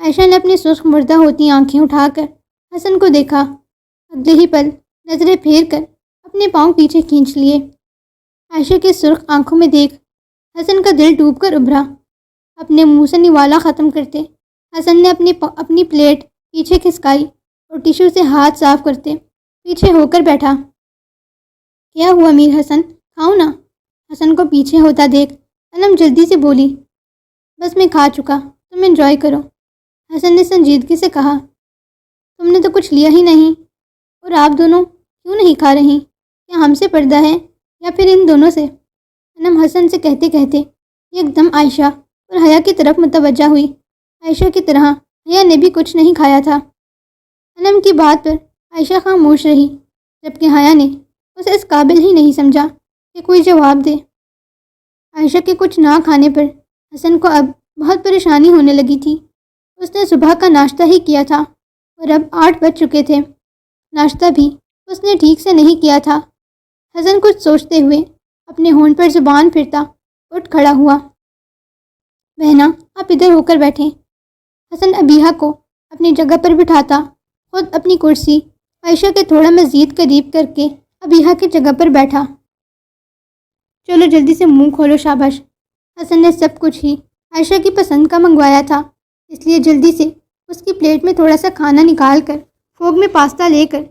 عائشہ نے اپنی سرخ مردہ ہوتی آنکھیں اٹھا کر حسن کو دیکھا، اگلے ہی پل نظریں پھیر کر اپنے پاؤں پیچھے کھینچ لیے۔ عائشہ کی سرخ آنکھوں میں دیکھ حسن کا دل ڈوب کر ابھرا۔ اپنے منہ سے نوالا ختم کرتے حسن نے اپنی پلیٹ پیچھے کھسکائی اور ٹیشو سے ہاتھ صاف کرتے پیچھے ہو کر بیٹھا۔ کیا ہوا میر حسن، کھاؤ نا؟ حسن کو پیچھے ہوتا دیکھ انم جلدی سے بولی۔ بس میں کھا چکا، تم انجوائے کرو، حسن نے سنجیدگی سے کہا۔ تم نے تو کچھ لیا ہی نہیں، اور آپ دونوں کیوں نہیں کھا رہی؟ کیا ہم سے پردہ ہے یا پھر ان دونوں سے؟ انم حسن سے کہتے کہتے ایک دم عائشہ اور حیا کی طرف متوجہ ہوئی۔ عائشہ کی طرح حیا نے بھی کچھ نہیں کھایا تھا۔ انم کی بات پر عائشہ خاموش رہی، جبکہ حیا نے اسے اس قابل ہی نہیں سمجھا کہ کوئی جواب دے۔ عائشہ کے کچھ نہ کھانے پر حسن کو اب بہت پریشانی ہونے لگی تھی۔ اس نے صبح کا ناشتہ ہی کیا تھا اور اب 8 بج چکے تھے، ناشتہ بھی اس نے ٹھیک سے نہیں کیا تھا۔ حسن کچھ سوچتے ہوئے اپنے ہونٹ پر زبان پھرتا اٹھ کھڑا ہوا۔ بہنا، آپ ادھر ہو کر بیٹھیں۔ حسن ابیہا کو اپنی جگہ پر بٹھاتا خود اپنی کرسی عائشہ کے تھوڑا مزید قریب کر کے ابیہا کی جگہ پر بیٹھا۔ چلو جلدی سے منہ کھولو، شاباش۔ حسن نے سب کچھ ہی عائشہ کی پسند کا منگوایا تھا، اس لیے جلدی سے اس کی پلیٹ میں تھوڑا سا کھانا نکال کر فوگ میں پاستا لے کر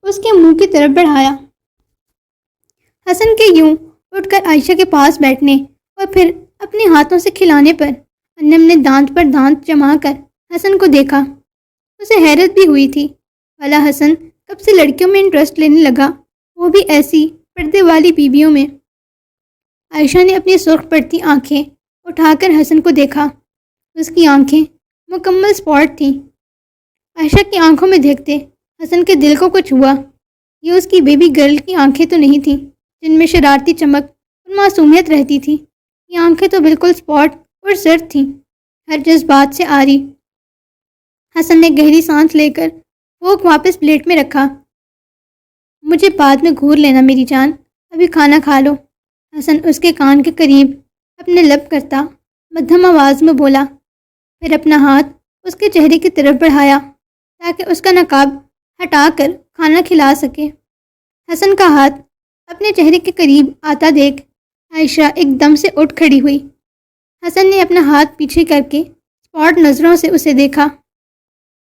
اس کے منہ کی طرف بڑھایا۔ حسن کے یوں اٹھ کر عائشہ کے پاس بیٹھنے اور پھر اپنے ہاتھوں سے کھلانے پر انم نے دانت پر دانت جما کر حسن کو دیکھا۔ اسے حیرت بھی ہوئی تھی، بھلا حسن کب سے لڑکیوں میں انٹرسٹ لینے لگا، وہ بھی ایسی پردے والی بیویوں میں۔ عائشہ نے اپنی سرخ پڑتی آنکھیں اٹھا کر حسن کو دیکھا۔ اس کی آنکھیں مکمل اسپاٹ تھیں۔ عائشہ کی آنکھوں میں دیکھتے حسن کے دل کو کچھ ہوا۔ یہ اس کی بیبی گرل کی آنکھیں تو نہیں تھیں جن میں شرارتی چمک اور معصومیت رہتی تھی۔ یہ آنکھیں تو بالکل اسپاٹ اور سرد تھیں، ہر جذبات سے آری۔ حسن نے گہری سانس لے کر فوک واپس پلیٹ میں رکھا۔ مجھے بعد میں گھور لینا میری جان، ابھی کھانا کھا لو۔ حسن اس کے کان کے قریب اپنے لب کرتا مدھم آواز میں بولا، پھر اپنا ہاتھ اس کے چہرے کی طرف بڑھایا تاکہ اس کا نقاب ہٹا کر کھانا کھلا سکے۔ حسن کا ہاتھ اپنے چہرے کے قریب آتا دیکھ عائشہ ایک دم سے اٹھ کھڑی ہوئی۔ حسن نے اپنا ہاتھ پیچھے کر کے اسپاٹ نظروں سے اسے دیکھا۔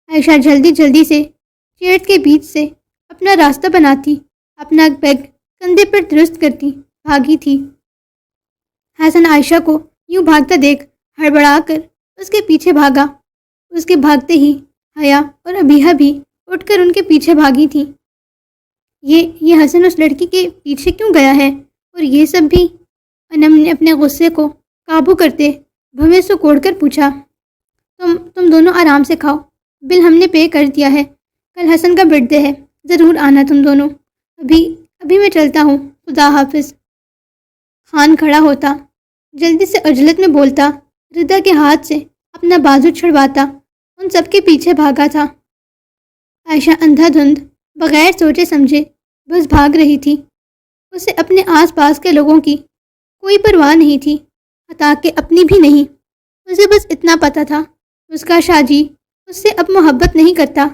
عائشہ جلدی جلدی سے چیئر کے بیچ سے اپنا راستہ بناتی، اپنا بیگ کندھے پر درست کرتی بھاگی تھی۔ حسن عائشہ کو یوں بھاگتا دیکھ ہڑبڑا کر اس کے پیچھے بھاگا۔ اس کے بھاگتے ہی حیا اور ابیہا بھی اٹھ کر ان کے پیچھے بھاگی تھی۔ یہ حسن اس لڑکی کے پیچھے کیوں گیا ہے؟ اور یہ سب بھی؟ انم نے اپنے غصے کو قابو کرتے بھویں سے کوڑ کر پوچھا۔ تم دونوں آرام سے کھاؤ، بل ہم نے پے کر دیا ہے، کل حسن کا برتھ ڈے ہے، ضرور آنا تم دونوں۔ ابھی میں چلتا ہوں، خدا حافظ۔ خان کھڑا ہوتا، جلدی سے عجلت میں بولتا، ردا کے ہاتھ سے اپنا بازو چھڑواتا، ان سب کے پیچھے بھاگا تھا۔ عائشہ اندھا دھند بغیر سوچے سمجھے بس بھاگ رہی تھی۔ اسے اپنے آس پاس کے لوگوں کی کوئی پرواہ نہیں تھی، حتیٰ کہ اپنی بھی نہیں۔ اسے بس اتنا پتہ تھا، اس کا شاہ جی اس سے اب محبت نہیں کرتا،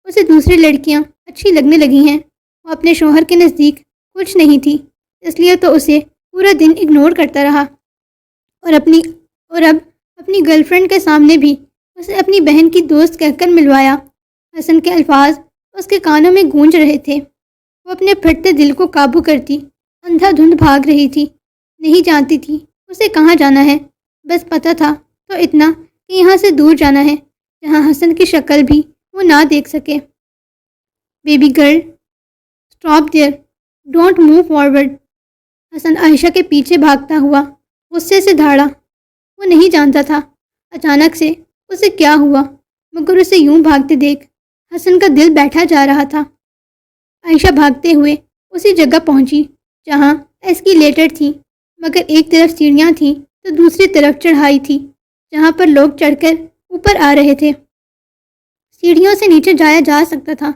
اسے دوسری لڑکیاں اچھی لگنے لگی ہیں۔ وہ اپنے شوہر کے نزدیک کچھ نہیں تھی، اس لیے تو اسے پورا دن اگنور کرتا رہا، اور اب اپنی گرل فرینڈ کے سامنے بھی اسے اپنی بہن کی دوست کہہ کر ملوایا۔ حسن کے الفاظ اس کے کانوں میں گونج رہے تھے۔ وہ اپنے پھٹتے دل کو قابو کرتی اندھا دھند بھاگ رہی تھی، نہیں جانتی تھی اسے کہاں جانا ہے، بس پتہ تھا تو اتنا کہ یہاں سے دور جانا ہے، جہاں حسن کی شکل بھی وہ نہ دیکھ سکے۔ Baby girl, stop there, don't move forward. Hasan Ayesha کے پیچھے بھاگتا ہوا غصے سے دھاڑا۔ وہ نہیں جانتا تھا اچانک سے اسے کیا ہوا، مگر اسے یوں بھاگتے دیکھ حسن کا دل بیٹھا جا رہا تھا۔ عائشہ بھاگتے ہوئے اسی جگہ پہنچی جہاں ایسکیلیٹر تھی، مگر ایک طرف سیڑھیاں تھیں تو دوسری طرف چڑھائی تھی جہاں پر لوگ چڑھ کر اوپر آ رہے تھے۔ سیڑھیوں سے نیچے جایا جا سکتا تھا،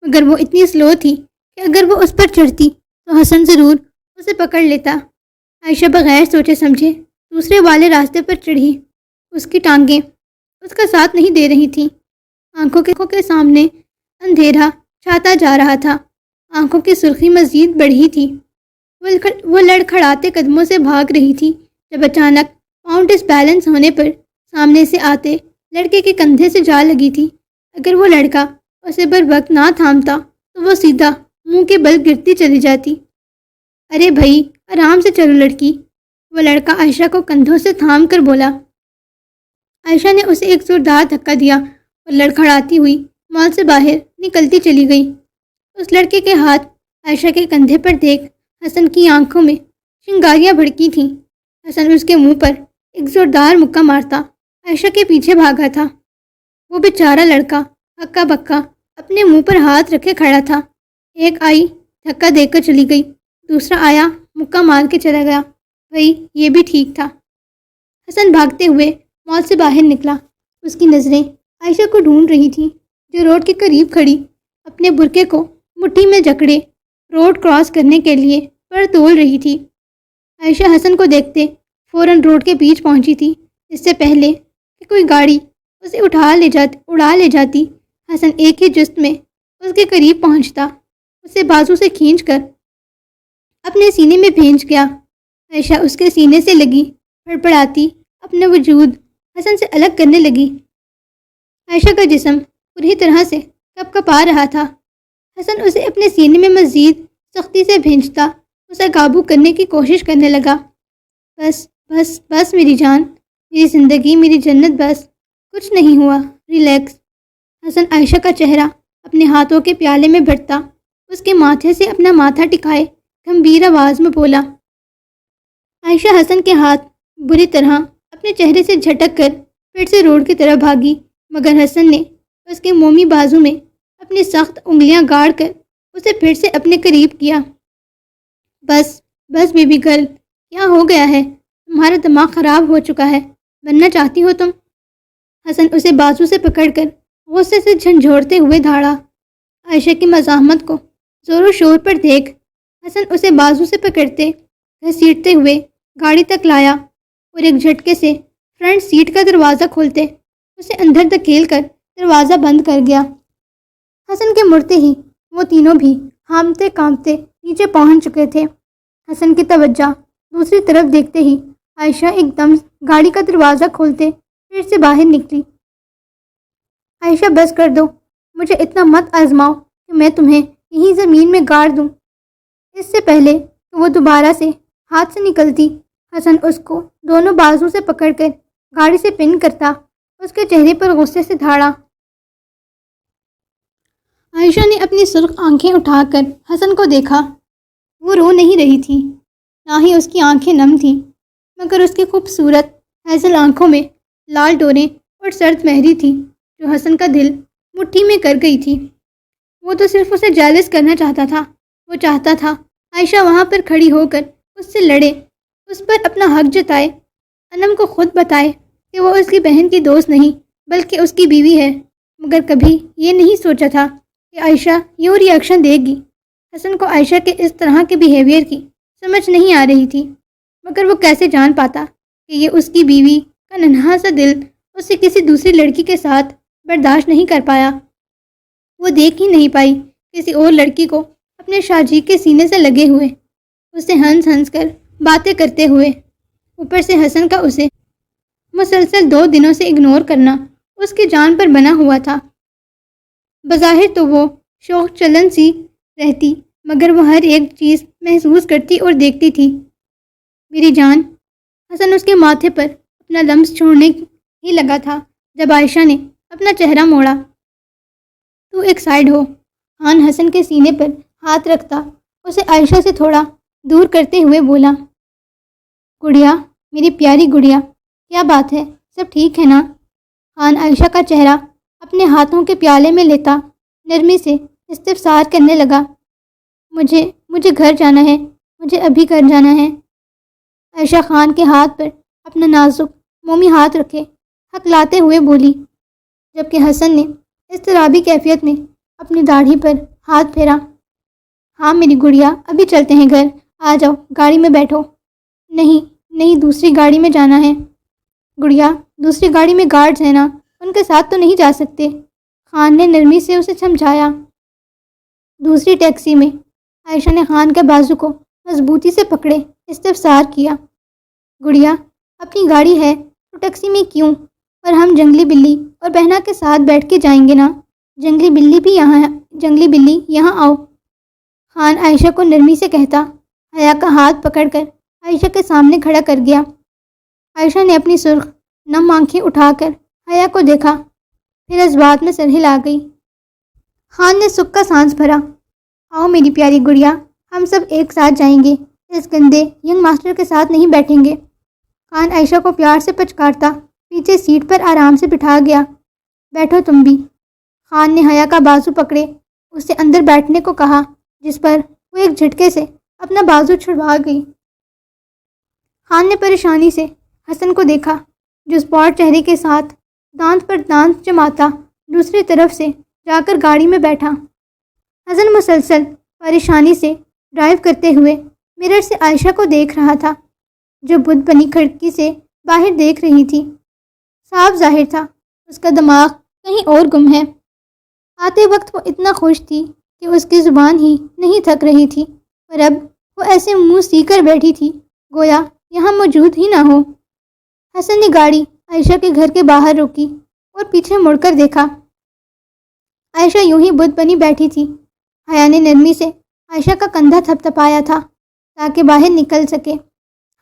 مگر وہ اتنی سلو تھی کہ اگر وہ اس پر چڑھتی تو حسن ضرور اسے پکڑ لیتا۔ عائشہ بغیر سوچے سمجھے دوسرے والے راستے پر چڑھی۔ اس کی ٹانگیں اس کا ساتھ نہیں دے رہی تھیں، آنکھوں کے سامنے اندھیرا چھاتا جا رہا تھا، آنکھوں کی سرخی مزید بڑھی تھی۔ وہ لڑکھڑاتے قدموں سے بھاگ رہی تھی جب اچانک پاؤں ڈس بیلنس ہونے پر سامنے سے آتے لڑکے کے کندھے سے جا لگی تھی۔ اگر وہ لڑکا اسے بر وقت نہ تھامتا تو وہ سیدھا منہ کے بل گرتی چلی جاتی۔ ارے بھائی آرام سے چلو لڑکی، وہ لڑکا عائشہ کو کندھوں سے تھام کر بولا۔ عائشہ نے اسے ایک زوردار دھکا دیا اور لڑکھڑاتی ہوئی مال سے باہر نکلتی چلی گئی۔ اس لڑکے کے ہاتھ عائشہ کے کندھے پر دیکھ حسن کی آنکھوں میں چنگاریاں بھڑکی تھیں۔ حسن اس کے منہ پر ایک زوردار مکہ مارتا عائشہ کے پیچھے بھاگا تھا۔ وہ بیچارہ لڑکا ہکا بکا اپنے منہ پر ہاتھ رکھے کھڑا تھا۔ ایک آئی دھکا دے کر چلی گئی، دوسرا آیا مکہ مار کے چلا گیا۔ بھائی یہ بھی ٹھیک تھا۔ حسن بھاگتے ہوئے مال سے باہر نکلا۔ اس کی نظریں عائشہ کو ڈھونڈ رہی تھیں جو روڈ کے قریب کھڑی اپنے برقعے کو مٹھی میں جکڑے روڈ کراس کرنے کے لیے پر تول رہی تھی۔ عائشہ حسن کو دیکھتے فوراً روڈ کے بیچ پہنچی تھی۔ اس سے پہلے کہ کوئی گاڑی اسے اڑا لے جاتی، حسن ایک ہی جست میں اس کے قریب پہنچتا، اسے بازو سے کھینچ کر اپنے سینے میں بھینچ گیا۔ عائشہ اس کے سینے سے لگی پڑپڑاتی اپنا وجود حسن سے الگ کرنے لگی۔ عائشہ کا جسم پوری طرح سے کپ کپا رہا تھا۔ حسن اسے اپنے سینے میں مزید سختی سے بھینچتا اسے قابو کرنے کی کوشش کرنے لگا۔ بس بس بس میری جان، میری زندگی، میری جنت، بس کچھ نہیں ہوا، ریلیکس۔ حسن عائشہ کا چہرہ اپنے ہاتھوں کے پیالے میں بھرتا اس کے ماتھے سے اپنا ماتھا ٹکائے گمبھیر آواز میں بولا۔ عائشہ حسن کے ہاتھ بری طرح اپنے چہرے سے جھٹک کر پھر سے روڈ کی طرف بھاگی، مگر حسن نے اس کے مومی بازو میں اپنی سخت انگلیاں گاڑ کر اسے پھر سے اپنے قریب کیا۔ بس بس بیبی گرل، کیا ہو گیا ہے؟ تمہارا دماغ خراب ہو چکا ہے، بننا چاہتی ہو تم؟ حسن اسے بازو سے پکڑ کر غصے سے جھنجھوڑتے ہوئے دھاڑا۔ عائشہ کی مزاحمت کو زور و شور پر دیکھ حسن اسے بازو سے پکڑتے گھسیٹتے ہوئے گاڑی تک لایا اور ایک جھٹکے سے فرنٹ سیٹ کا دروازہ کھولتے اسے اندر دھکیل کر دروازہ بند کر گیا۔ حسن کے مڑتے ہی وہ تینوں بھی ہامتے کانپتے نیچے پہنچ چکے تھے۔ حسن کی توجہ دوسری طرف دیکھتے ہی عائشہ ایک دم گاڑی کا دروازہ کھولتے پھر سے باہر نکلی۔ عائشہ بس کر دو، مجھے اتنا مت آزماؤ کہ میں تمہیں یہیں زمین میں گاڑ دوں۔ اس سے پہلے کہ وہ دوبارہ سے ہاتھ سے نکلتی، حسن اس کو دونوں بازو سے پکڑ کر گاڑی سے پن کرتا اس کے چہرے پر غصے سے دھاڑا۔ عائشہ نے اپنی سرخ آنکھیں اٹھا کر حسن کو دیکھا۔ وہ رو نہیں رہی تھی، نہ ہی اس کی آنکھیں نم تھیں، مگر اس کی خوبصورت ہیزل آنکھوں میں لال ڈوریں اور سرد مہری تھی جو حسن کا دل مٹھی میں کر گئی تھی۔ وہ تو صرف اسے جیلس کرنا چاہتا تھا۔ وہ چاہتا تھا عائشہ وہاں پر کھڑی ہو کر اس سے لڑے، اس پر اپنا حق جتائے، انم کو خود بتائے کہ وہ اس کی بہن کی دوست نہیں بلکہ اس کی بیوی ہے، مگر کبھی یہ نہیں سوچا تھا کہ عائشہ یوں ری ایکشن دے گی۔ حسن کو عائشہ کے اس طرح کے بیہیویئر کی سمجھ نہیں آ رہی تھی، مگر وہ کیسے جان پاتا کہ یہ اس کی بیوی کا ننھا سا دل اسے کسی دوسری لڑکی کے ساتھ برداشت نہیں کر پایا۔ وہ دیکھ ہی نہیں پائی کسی اور لڑکی کو اپنے شاہجی کے سینے سے لگے ہوئے، اسے ہنس ہنس کر باتیں کرتے ہوئے، اوپر سے حسن کا اسے مسلسل 2 دنوں سے اگنور کرنا اس کی جان پر بنا ہوا تھا۔ بظاہر تو وہ شوق چلن سی رہتی، مگر وہ ہر ایک چیز محسوس کرتی اور دیکھتی تھی۔ میری جان، حسن اس کے ماتھے پر اپنا لمس چھوڑنے ہی لگا تھا جب عائشہ نے اپنا چہرہ موڑا۔ تو ایک سائڈ ہو۔ خان حسن کے سینے پر ہاتھ رکھتا اسے عائشہ سے تھوڑا دور کرتے ہوئے بولا، گڑیا، میری پیاری گڑیا، کیا بات ہے، سب ٹھیک ہے نا؟ خان عائشہ کا چہرہ اپنے ہاتھوں کے پیالے میں لیتا نرمی سے استفسار کرنے لگا۔ مجھے گھر جانا ہے، مجھے ابھی گھر جانا ہے۔ عائشہ خان کے ہاتھ پر اپنا نازک مومی ہاتھ رکھے ہکلاتے ہوئے بولی، جبکہ حسن نے اضطرابی کیفیت میں اپنی داڑھی پر ہاتھ پھیرا۔ ہاں میری گڑیا، ابھی چلتے ہیں گھر، آ جاؤ، گاڑی میں بیٹھو۔ نہیں، دوسری گاڑی میں جانا ہے۔ گڑیا، دوسری گاڑی میں گارڈز ہیں نا، ان کے ساتھ تو نہیں جا سکتے، خان نے نرمی سے اسے سمجھایا۔ دوسری ٹیکسی میں عائشہ نے خان کے بازو کو مضبوطی سے پکڑے استفسار کیا، گڑیا، اپنی گاڑی ہے تو ٹیکسی میں کیوں؟ اور ہم جنگلی بلی اور بہنا کے ساتھ بیٹھ کے جائیں گے نا، جنگلی بلی یہاں آؤ۔ خان عائشہ کو نرمی سے کہتا حیا کا ہاتھ پکڑ کر عائشہ کے سامنے کھڑا کر گیا۔ عائشہ نے اپنی سرخ نم آنکھیں اٹھا کر حیا کو دیکھا، پھر اس بات میں سر ہلا گئی۔ خان نے سکھ کا سانس بھرا۔ آؤ میری پیاری گڑیا، ہم سب ایک ساتھ جائیں گے، اس گندے ینگ ماسٹر کے ساتھ نہیں بیٹھیں گے۔ خان عائشہ کو پیار سے پچکارتا پیچھے سیٹ پر آرام سے بٹھا گیا۔ بیٹھو تم بھی۔ خان نے حیا کا بازو پکڑے اسے اندر بیٹھنے کو کہا، جس پر وہ ایک جھٹکے سے اپنا بازو چھڑوا گئی۔ خان نے پریشانی سے حسن کو دیکھا، جو اسپاٹ چہرے کے ساتھ دانت پر دانت جماتا دوسری طرف سے جا کر گاڑی میں بیٹھا۔ حسن مسلسل پریشانی سے ڈرائیو کرتے ہوئے مرر سے عائشہ کو دیکھ رہا تھا، جو بت بنی کھڑکی سے باہر دیکھ رہی تھی۔ صاف ظاہر تھا اس کا دماغ کہیں اور گم ہے۔ آتے وقت وہ اتنا خوش تھی کہ اس کی زبان ہی نہیں تھک رہی تھی، اور اب وہ ایسے منہ سی کر بیٹھی تھی گویا یہاں موجود ہی نہ ہو۔ حسن نے گاڑی عائشہ کے گھر کے باہر روکی اور پیچھے مڑ کر دیکھا۔ عائشہ یوں ہی بت بنی بیٹھی تھی۔ حیا نے نرمی سے عائشہ کا کندھا تھپ تھپایا تھا تاکہ باہر نکل سکے۔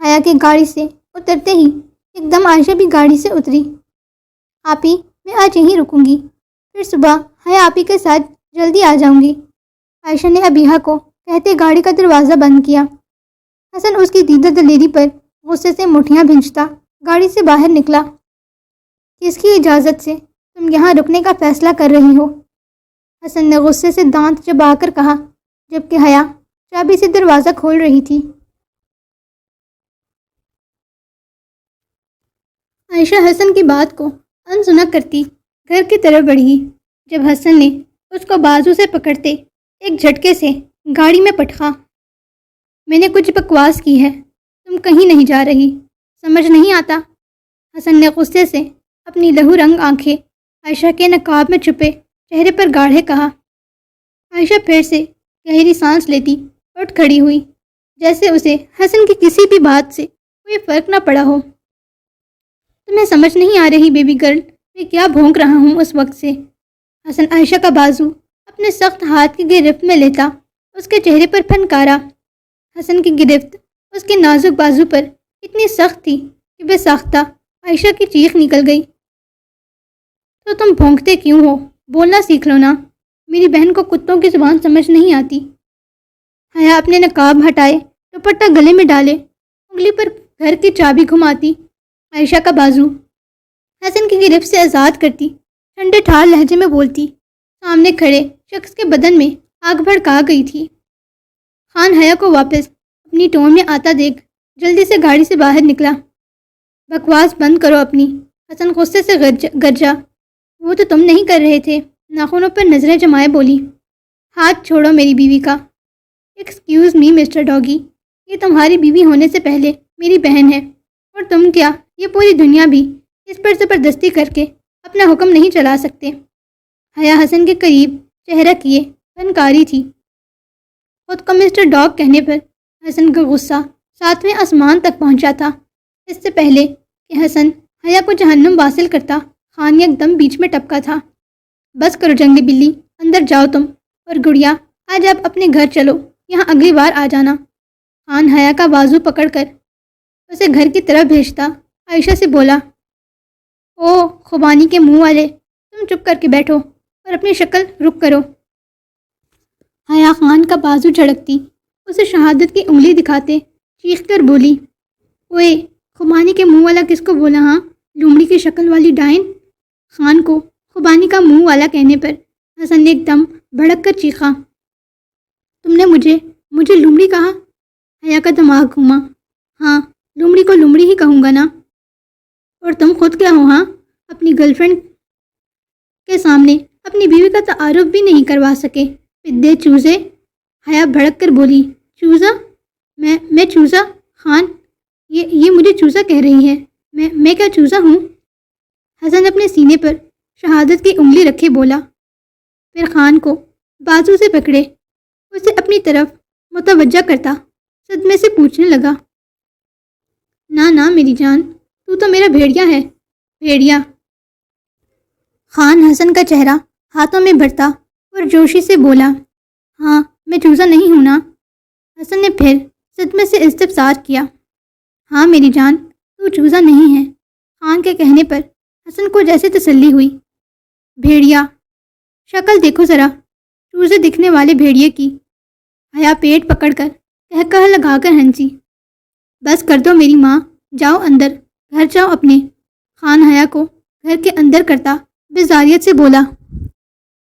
حیا کی گاڑی سے اترتے ہی ایک دم عائشہ بھی گاڑی سے اتری۔ آپی، میں آج یہیں رکوں گی، پھر صبح حیا آپی کے ساتھ جلدی آ جاؤں گی، عائشہ نے ابیہا کو کہتے گاڑی کا دروازہ بند کیا۔ حسن اس کی دیدہ دلیری پر غصے سے مٹھیاں بھینچتا گاڑی سے باہر نکلا۔ کس کی اجازت سے تم یہاں رکنے کا فیصلہ کر رہی ہو؟ حسن نے غصے سے دانت چبا کر کہا، جبکہ حیا چابی سے دروازہ کھول رہی تھی۔ عائشہ حسن کی بات کو انسنا کرتی گھر کی طرف بڑھی، جب حسن نے اس کو بازو سے پکڑتے ایک جھٹکے سے گاڑی میں پٹخا۔ میں نے کچھ بکواس کی ہے، تم کہیں نہیں جا رہی، سمجھ نہیں آتا؟ حسن نے غصے سے اپنی لہو رنگ آنکھیں عائشہ کے نقاب میں چھپے چہرے پر گاڑے کہا۔ عائشہ پھر سے گہری سانس لیتی اٹھ کھڑی ہوئی، جیسے اسے حسن کی کسی بھی بات سے کوئی فرق نہ پڑا ہو۔ تمہیں سمجھ نہیں آ رہی بیبی گرل، میں کیا بھونک رہا ہوں اس وقت سے؟ حسن عائشہ کا بازو اپنے سخت ہاتھ کی گرفت میں لیتا اس کے چہرے پر پھنکارا۔ حسن کی گرفت اس کے نازک بازو پر اتنی سخت تھی کہ بے ساختہ عائشہ کی چیخ نکل گئی۔ تو تم بھونکتے کیوں ہو؟ بولنا سیکھ لو نا، میری بہن کو کتوں کی زبان سمجھ نہیں آتی۔ حیا اپنے نقاب ہٹائے دوپٹہ گلے میں ڈالے، انگلی پر گھر کی چابی گھماتی عائشہ کا بازو حسن کی گرفت سے آزاد کرتی ٹھنڈے ٹھار لہجے میں بولتی، سامنے کھڑے شخص کے بدن میں آگ بھڑکا گئی تھی۔ خان حیا کو واپس اپنی ٹون میں آتا دیکھ جلدی سے گاڑی سے باہر نکلا۔ بکواس بند کرو اپنی، حسن غصے سے گرجا۔ وہ تو تم نہیں کر رہے تھے، ناخنوں پر نظریں جمائے بولی۔ ہاتھ چھوڑو میری بیوی کا۔ ایکسکیوز می مسٹر ڈاگی، یہ تمہاری بیوی ہونے سے پہلے میری بہن ہے، اور تم کیا یہ پوری دنیا بھی اس پر زبردستی کر کے اپنا حکم نہیں چلا سکتے۔ حیا حسن کے قریب چہرہ کیے فنکاری تھی۔ خود کو مسٹر ڈاگ کہنے پر حسن کا غصہ 7ویں آسمان تک پہنچا تھا۔ اس سے پہلے کہ حسن حیا کو جہنم واصل کرتا، خان ایک دم بیچ میں ٹپکا تھا۔ بس کرو جنگلی بلی، اندر جاؤ تم، اور گڑیا آج آپ اپنے گھر چلو، یہاں اگلی بار آ جانا۔ خان حیا کا بازو پکڑ کر اسے گھر کی طرف بھیجتا عائشہ سے بولا، او خوبانی کے منہ والے، تم چپ کر کے بیٹھو اور اپنی شکل رک کرو۔ حیا خان کا بازو جھڑکتی اسے شہادت کی انگلی دکھاتے چیخ کر بولی، اوئے خوبانی کے منہ والا کس کو بولا ہاں، لومڑی کی شکل والی ڈائن؟ خان کو خوبانی کا منہ والا کہنے پر حسن نے ایک دم بھڑک کر چیخا، تم نے مجھے لومڑی کہا؟ حیا کا دماغ گھوما۔ ہاں، لومڑی کو لومڑی ہی کہوں گا نا۔ اور تم خود کیا ہو ہاں؟ اپنی گرل فرینڈ کے سامنے اپنی بیوی کا تعارف بھی نہیں کروا سکے، پدے چوزے۔ حیا بھڑک کر بولی، چوزا؟ میں چوزا؟ خان یہ مجھے چوزا کہہ رہی ہے، میں کیا چوزا ہوں؟ حسن اپنے سینے پر شہادت کی انگلی رکھے بولا، پھر خان کو بازو سے پکڑے اسے اپنی طرف متوجہ کرتا صدمے سے پوچھنے لگا، نہ میری جان، تو میرا بھیڑیا ہے، بھیڑیا۔ خان حسن کا چہرہ ہاتھوں میں بھرتا اور جوشی سے بولا، ہاں میں چوزا نہیں ہوں نا؟ حسن نے پھر صدمے سے استفسار کیا، ہاں میری جان، تو چوزا نہیں ہے۔ خان کے کہنے پر حسن کو جیسے تسلی ہوئی۔ بھیڑیا، شکل دیکھو ذرا چوزے دکھنے والے بھیڑیے کی۔ حیا پیٹ پکڑ کر کہہ لگا کر ہنسی، بس کر دو میری ماں، جاؤ اندر، گھر جاؤ اپنے۔ خان حیا کو گھر کے اندر کرتا بزاریت سے بولا،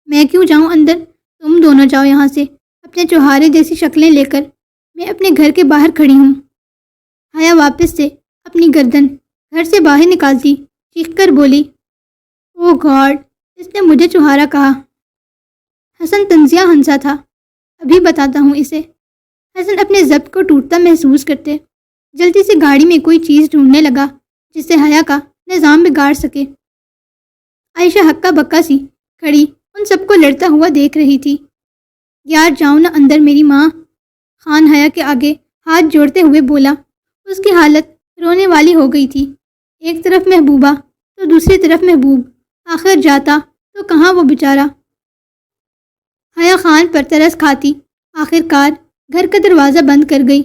میں کیوں جاؤں اندر؟ تم دونوں جاؤ یہاں سے، اپنے چوہارے جیسی شکلیں لے کر، میں اپنے گھر کے باہر کھڑی ہوں۔ حیا واپس سے اپنی گردن گھر سے باہر نکالتی چیخ کر بولی، او گاڈ، اس نے مجھے چوہارا کہا۔ حسن طنزیہ ہنسا تھا، ابھی بتاتا ہوں اسے۔ حسن اپنے ضبط کو ٹوٹتا محسوس کرتے جلدی سے گاڑی میں کوئی چیز ڈھونڈنے لگا جس سے حیا کا نظام بگاڑ سکے۔ عائشہ ہکا بکا سی کھڑی ان سب کو لڑتا ہوا دیکھ رہی تھی۔ یار جاؤ نا اندر میری ماں، خان حیا کے آگے ہاتھ جوڑتے ہوئے بولا۔ اس کی حالت رونے والی ہو گئی تھی، ایک طرف محبوبہ تو دوسری طرف محبوب، آخر جاتا تو کہاں وہ بیچارہ۔ حیا خان پر ترس کھاتی آخر کار گھر کا دروازہ بند کر گئی،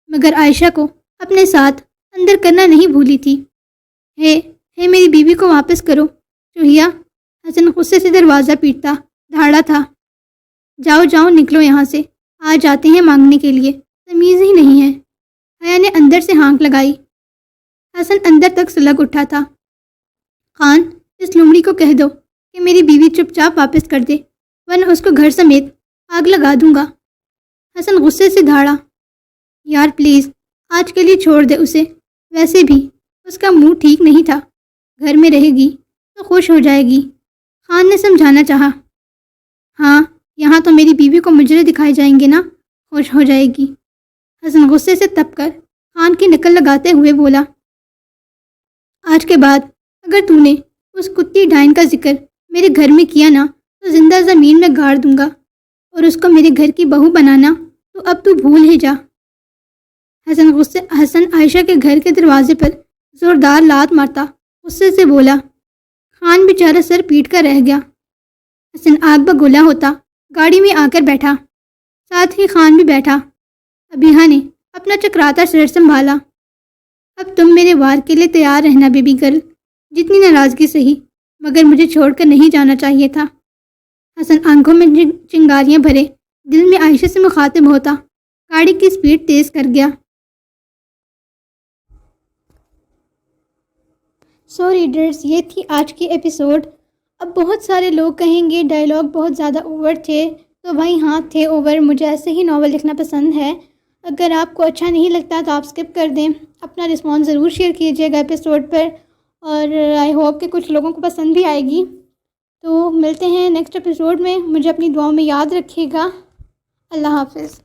مگر عائشہ کو اپنے ساتھ اندر کرنا نہیں بھولی تھی۔ ہے میری بیوی کو واپس کرو چوہیا، حسن غصے سے دروازہ پیٹتا دھاڑا تھا۔ جاؤ نکلو یہاں سے، آ جاتے ہیں مانگنے کے لیے، تمیز ہی نہیں ہے۔ حیا نے اندر سے ہانک لگائی۔ حسن اندر تک سلگ اٹھا تھا۔ خان، اس لومڑی کو کہہ دو کہ میری بیوی چپ چاپ واپس کر دے، ورنہ اس کو گھر سمیت آگ لگا دوں گا۔ حسن غصے سے دھاڑا، یار پلیز آج کے لیے چھوڑ دے اسے، ویسے بھی اس کا منہ ٹھیک نہیں تھا، گھر میں رہے گی تو خوش ہو جائے گی۔ خان نے سمجھانا چاہا۔ ہاں یہاں تو میری بیوی کو مجرے دکھائے جائیں گے نا، خوش ہو جائے گی۔ حسن غصے سے تپ کر خان کی نقل لگاتے ہوئے بولا، آج کے بعد اگر تو نے اس کتی ڈائن کا ذکر میرے گھر میں کیا نا تو زندہ زمین میں گاڑ دوں گا، اور اس کو میرے گھر کی بہو بنانا تو اب تو بھول ہی جا۔ حسن عائشہ کے گھر کے دروازے پر زوردار لات مارتا غصے سے بولا۔ خان بیچارہ سر پیٹ کر رہ گیا۔ حسن آگ بگولا ہوتا گاڑی میں آ کر بیٹھا، ساتھ ہی خان بھی بیٹھا۔ ابیہا نے اپنا چکراتا سر سنبھالا۔ اب تم میرے وار کے لیے تیار رہنا بیبی گرل، جتنی ناراضگی سہی، مگر مجھے چھوڑ کر نہیں جانا چاہیے تھا۔ حسن آنکھوں میں چنگاریاں بھرے دل میں عائشہ سے مخاطب ہوتا گاڑی کی سپیڈ تیز کر گیا۔ سو ریڈرز، یہ تھی آج کی ایپیسوڈ۔ اب بہت سارے لوگ کہیں گے ڈائلاگ بہت زیادہ اوور تھے، تو بھائی ہاں تھے اوور، مجھے ایسے ہی ناول لکھنا پسند ہے۔ اگر آپ کو اچھا نہیں لگتا تو آپ اسکپ کر دیں. اپنا رسپانس ضرور شیئر کیجیے گا ایپیسوڈ پر، اور آئی ہوپ کہ کچھ لوگوں کو پسند بھی آئے گی. تو ملتے ہیں نیکسٹ ایپیسوڈ میں. مجھے اپنی دعاؤں میں یاد رکھیے گا. اللہ حافظ.